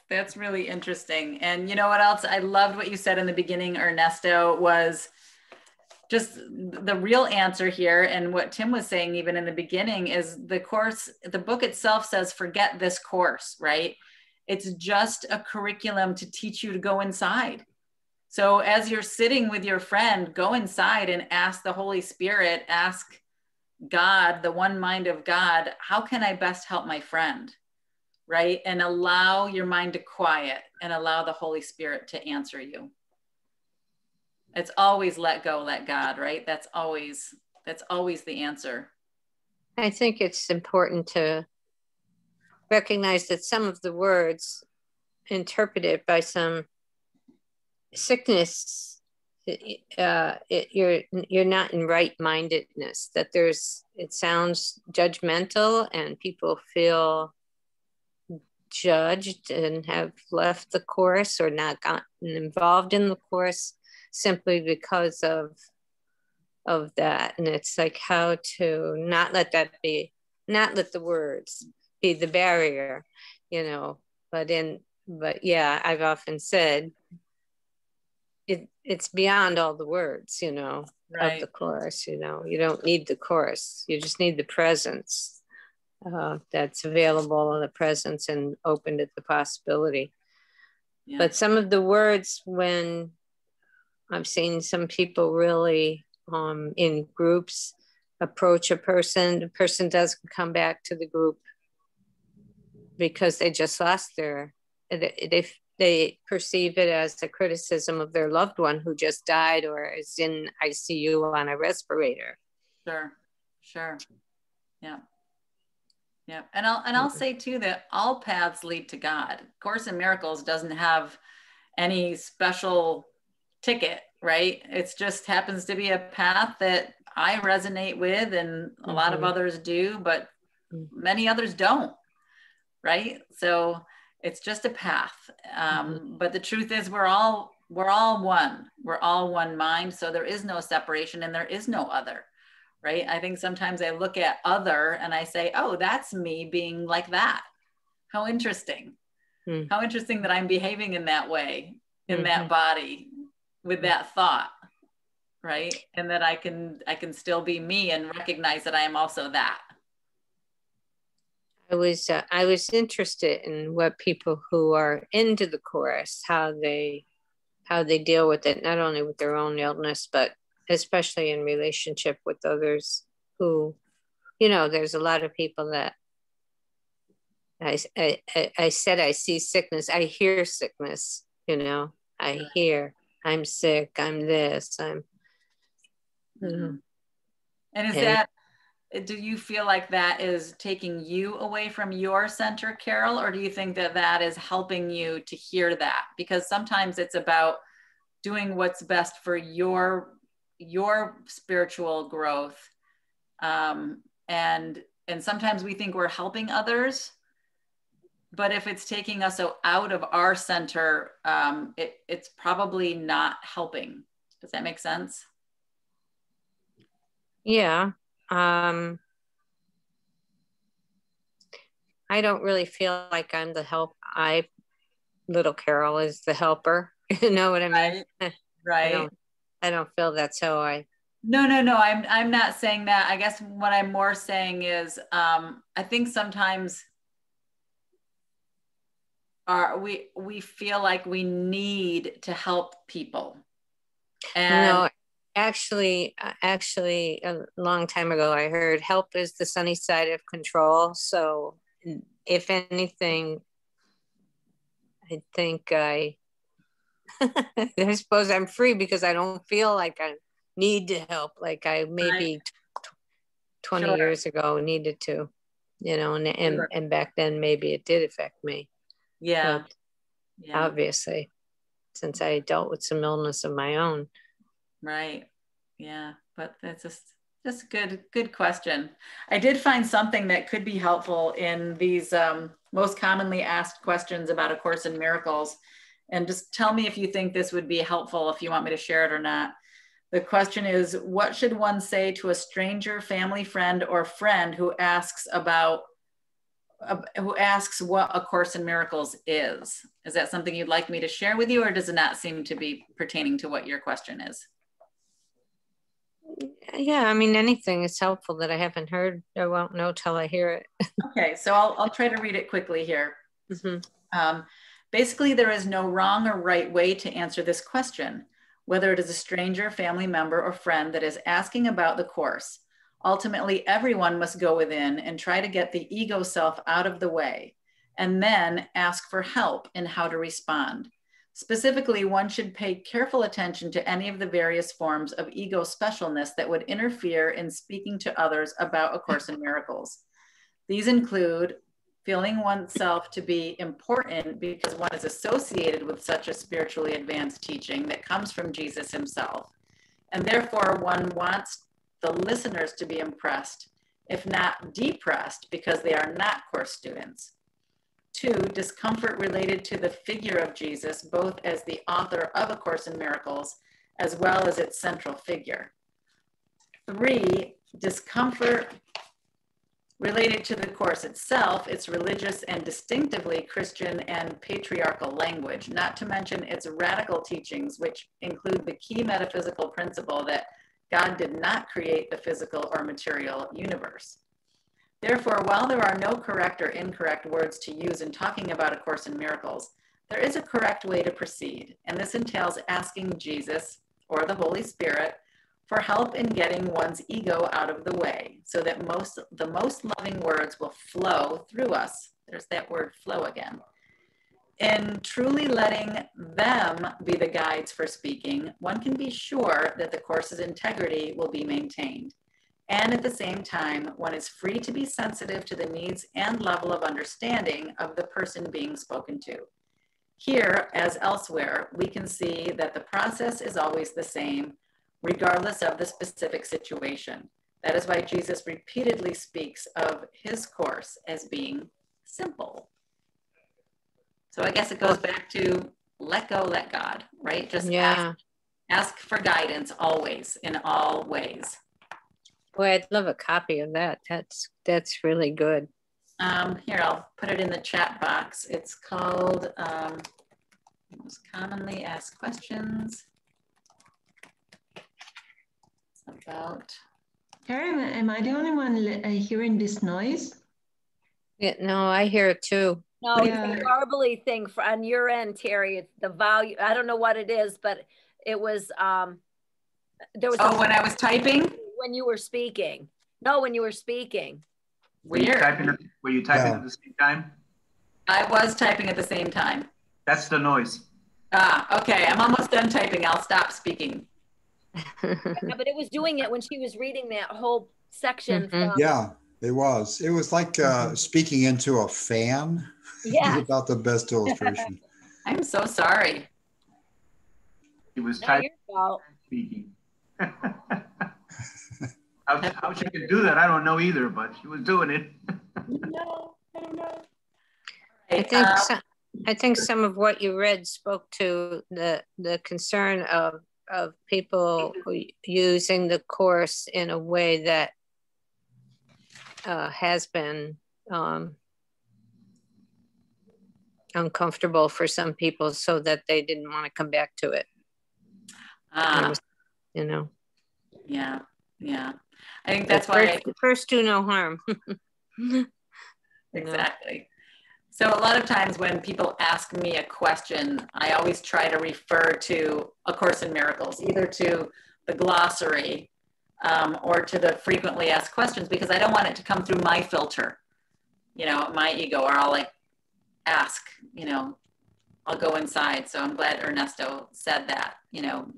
That's really interesting. And you know what else? I loved what you said in the beginning, Ernesto, was just the real answer here. And what Tim was saying even in the beginning is the book itself says, forget this course, right? It's just a curriculum to teach you to go inside. So as you're sitting with your friend, go inside and ask the Holy Spirit, ask God, the one mind of God, how can I best help my friend? Right? And allow your mind to quiet and allow the Holy Spirit to answer you. It's always let go, let God, right? That's always the answer. I think it's important to recognize that some of the words interpreted by some sickness, you're not in right-mindedness, that it sounds judgmental and people feel judged and have left the course or not gotten involved in the course simply because of that. And it's like how to not let the words be the barrier, you know, but yeah, I've often said it's beyond all the words, you know, right, of the course. You know, you don't need the course, you just need the presence that's available, in the presence and open to the possibility. Yeah. But some of the words, when I've seen some people really in groups approach a person, the person doesn't come back to the group because they just lost they perceive it as a criticism of their loved one who just died or is in ICU on a respirator. Sure. Yeah. Yeah. And I'll say too that all paths lead to God. Course in Miracles doesn't have any special ticket, right? It just happens to be a path that I resonate with, and a lot of others do, but many others don't, right? So it's just a path. But the truth is we're all one. We're all one mind. So there is no separation and there is no other. Right? I think sometimes I look at other and I say, oh, that's me being like that. How interesting. How interesting that I'm behaving in that way, in that body, with that thought, right? And that I can still be me and recognize that I am also that. I was interested in what people who are into the course, how they deal with it, not only with their own illness, but especially in relationship with others who, you know, there's a lot of people that I said, I see sickness, I hear sickness, you know, I hear I'm sick, I'm this, I'm, you know. And do you feel like that is taking you away from your center, Carol, or do you think that is helping you to hear that? Because sometimes it's about doing what's best for your spiritual growth, and sometimes we think we're helping others, but if it's taking us out of our center, it's probably not helping. Does that make sense? Yeah. I don't really feel like I'm the help. Little Carol is the helper. You know what I mean? Right. Right. I don't feel that's how I. No. I'm not saying that. I guess what I'm more saying is, I think sometimes we feel like we need to help people. And No, actually, a long time ago, I heard help is the sunny side of control. So, if anything, I think I suppose I'm free because I don't feel like I need to help like I maybe 20 Sure. years ago needed to, you know, Sure. and back then maybe it did affect me. Yeah. But Yeah. obviously, since I dealt with some illness of my own. Right. Yeah. But that's just a good question. I did find something that could be helpful in these most commonly asked questions about A Course in Miracles. And just tell me if you think this would be helpful, if you want me to share it or not. The question is, what should one say to a stranger, family, friend, or friend who asks what A Course in Miracles is? Is that something you'd like me to share with you, or does it not seem to be pertaining to what your question is? Yeah, I mean, anything is helpful that I haven't heard. I won't know till I hear it. Okay, so I'll try to read it quickly here. Mm-hmm. Basically, there is no wrong or right way to answer this question, whether it is a stranger, family member, or friend that is asking about the Course. Ultimately, everyone must go within and try to get the ego self out of the way, and then ask for help in how to respond. Specifically, one should pay careful attention to any of the various forms of ego specialness that would interfere in speaking to others about A Course in Miracles. These include feeling oneself to be important because one is associated with such a spiritually advanced teaching that comes from Jesus himself. And therefore, one wants the listeners to be impressed, if not depressed, because they are not Course students. 2, discomfort related to the figure of Jesus, both as the author of A Course in Miracles, as well as its central figure. 3, discomfort related to the Course itself, its religious and distinctively Christian and patriarchal language, not to mention its radical teachings, which include the key metaphysical principle that God did not create the physical or material universe. Therefore, while there are no correct or incorrect words to use in talking about A Course in Miracles, there is a correct way to proceed, and this entails asking Jesus or the Holy Spirit for help in getting one's ego out of the way so that the most loving words will flow through us. There's that word flow again. In truly letting them be the guides for speaking, one can be sure that the Course's integrity will be maintained. And at the same time, one is free to be sensitive to the needs and level of understanding of the person being spoken to. Here, as elsewhere, we can see that the process is always the same, regardless of the specific situation. That is why Jesus repeatedly speaks of his Course as being simple. So I guess it goes back to let go, let God, right? Just ask for guidance always, in all ways. Boy, I'd love a copy of that. That's really good. Here, I'll put it in the chat box. It's called Most Commonly Asked Questions. It's about... Karen, am I the only one hearing this noise? Yeah, no, I hear it too. No, it's a garbly thing on your end, Terry. It's the volume. I don't know what it is, but it was there was. Oh, when I was typing. When you were speaking. No, when you were speaking. Weird. Were you typing at the same time? I was typing at the same time. That's the noise. Okay. I'm almost done typing. I'll stop speaking. Yeah, but it was doing it when she was reading that whole section. Yeah, it was. It was like speaking into a fan. Yeah. It's about the best illustration. I'm so sorry. He was Not typing your fault. and speaking. How she could do that, I don't know either, but she was doing it. No, I don't know. I think some of what you read spoke to the concern of people using the Course in a way that has been uncomfortable for some people so that they didn't want to come back to it. There was, you know. Yeah, yeah. I think that's why first do no harm. Exactly. So a lot of times when people ask me a question, I always try to refer to A Course in Miracles, either to the glossary or to the frequently asked questions, because I don't want it to come through my filter, you know, my ego, or I'll like ask, you know, I'll go inside. So I'm glad Ernesto said that, you know,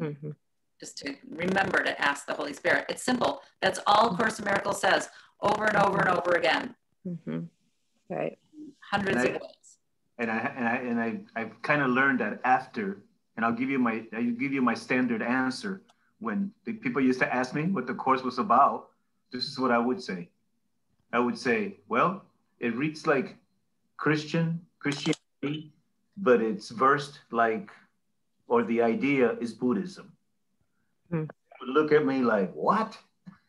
just to remember to ask the Holy Spirit. It's simple. That's all Course in Miracles says over and over and over again. Right. Hundreds of ways. And I've kind of learned that after, and I'll give you my standard answer. When the people used to ask me what the course was about, this is what I would say. I would say, well, it reads like Christianity, but it's versed like, or the idea is Buddhism. They would look at me like, what?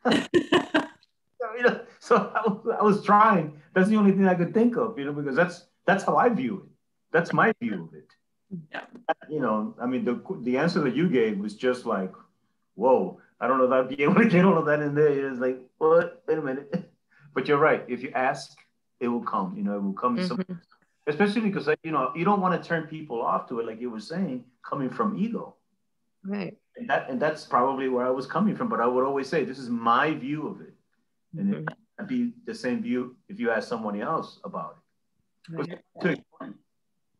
You know, so I was trying. That's the only thing I could think of, you know, because that's how I view it. That's my view of it. Yeah. You know, I mean, the answer that you gave was just like, whoa, I don't know if I'd be able to get all of that in there. It's like, what? Wait a minute. But you're right. If you ask, it will come. You know, it will come. Especially because, you know, you don't want to turn people off to it, like you were saying, coming from ego. Right. And that's probably where I was coming from. But I would always say, this is my view of it. And it might be the same view if you ask someone else about it. Right.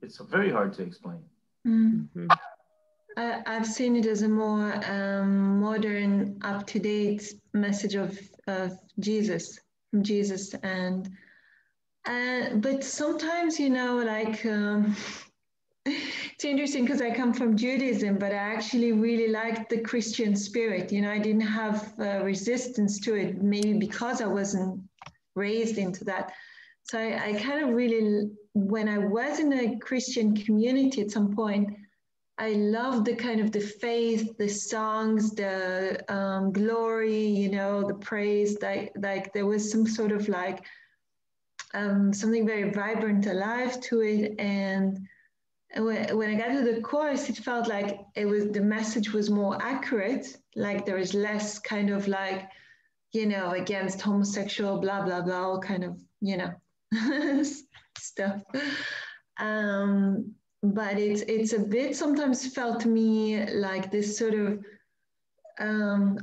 It's very hard to explain. I've seen it as a more modern, up-to-date message of Jesus, from Jesus, and but sometimes, you know, like it's interesting because I come from Judaism, but I actually really liked the Christian spirit. You know, I didn't have resistance to it, maybe because I wasn't raised into that. So I kind of really, when I was in a Christian community at some point, I loved the kind of the faith, the songs, the glory, you know, the praise. Like there was some sort of like something very vibrant, alive to it. And when I got to the course, it felt like the message was more accurate. Like there was less kind of like, you know, against homosexual, blah, blah, blah, all kind of, you know, stuff. But it's a bit sometimes felt to me like this sort of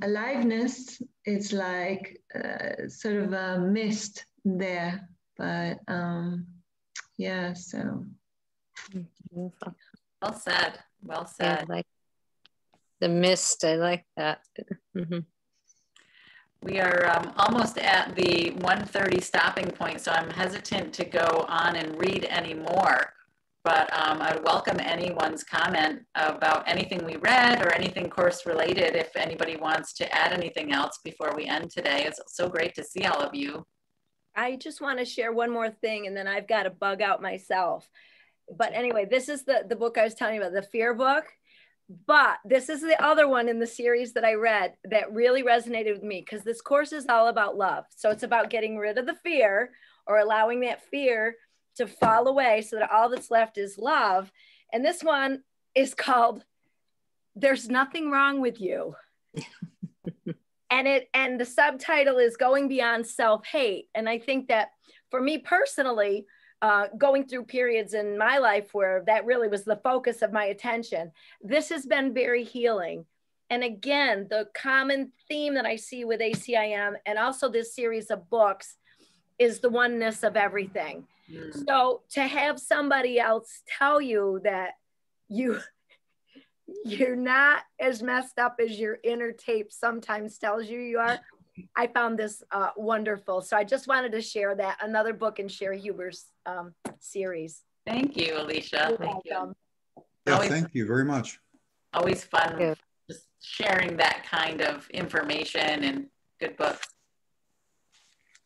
aliveness. It's like sort of a mist there. But yeah, so. Well said. Well said. Yeah, like the mist. I like that. We are almost at the 1:30 stopping point, so I'm hesitant to go on and read any more. But I'd welcome anyone's comment about anything we read or anything course related. If anybody wants to add anything else before we end today, it's so great to see all of you. I just want to share one more thing, and then I've got to bug out myself. But anyway, this is the book I was telling you about, the fear book. But this is the other one in the series that I read that really resonated with me, because this course is all about love. So it's about getting rid of the fear, or allowing that fear to fall away so that all that's left is love. And this one is called There's Nothing Wrong with You. And the subtitle is Going Beyond Self-Hate. And I think that for me personally, going through periods in my life where that really was the focus of my attention, this has been very healing. And again, the common theme that I see with ACIM and also this series of books is the oneness of everything. So to have somebody else tell you that you're not as messed up as your inner tape sometimes tells you are, I found this wonderful. So I just wanted to share that, another book in Sherry Huber's series. Thank you, Alicia. Thank you. Yeah, thank you very much. Always fun just sharing that kind of information and good books.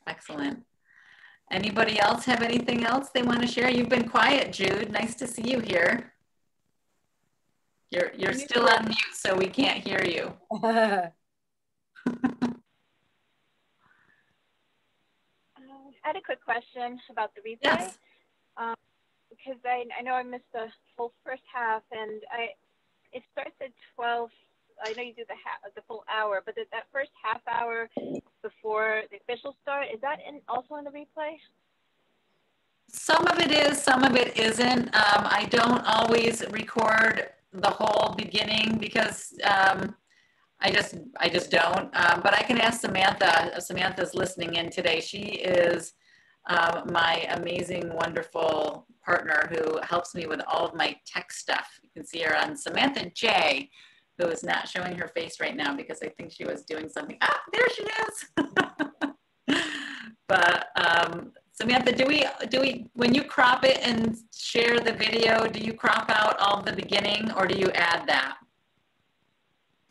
Excellent. Anybody else have anything else they want to share? You've been quiet, Jude. Nice to see you here. You're still on mute, so we can't hear you. I had a quick question about the replay. Yes. because I know I missed the full first half, and it starts at 12. I know you do the full hour, but that first half hour before the official start, is that also in the replay? Some of it is, some of it isn't. I don't always record the whole beginning because I just don't. But I can ask Samantha. Samantha's listening in today. She is my amazing, wonderful partner who helps me with all of my tech stuff. You can see her on Samantha J, who is not showing her face right now because I think she was doing something. Ah, there she is. But Samantha, do we, when you crop it and share the video, do you crop out all the beginning or do you add that?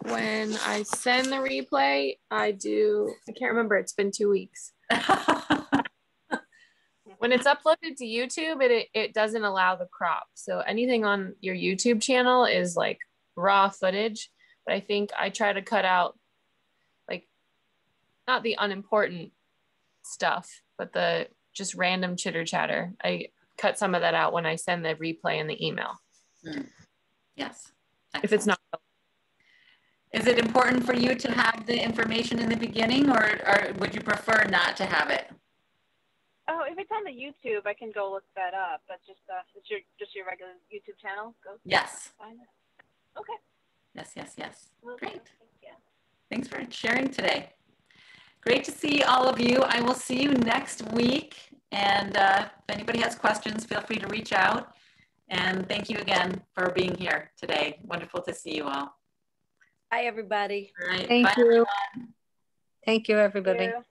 When I send the replay, I do, I can't remember, it's been 2 weeks. When it's uploaded to YouTube, it doesn't allow the crop. So anything on your YouTube channel is like raw footage, but I think I try to cut out like not the unimportant stuff, but the just random chitter chatter. I cut some of that out when I send the replay in the email. Yes. Excellent. If it's not. Is it important for you to have the information in the beginning or would you prefer not to have it? Oh, if it's on the YouTube, I can go look that up. But it's your regular YouTube channel. Go. Yes. Find it. Okay. Yes. Well, great. Thank you. Thanks for sharing today. Great to see all of you. I will see you next week. And if anybody has questions, feel free to reach out. And thank you again for being here today. Wonderful to see you all. Hi, everybody. All right. Thank Bye, you. everyone. Thank you, everybody. Thank you.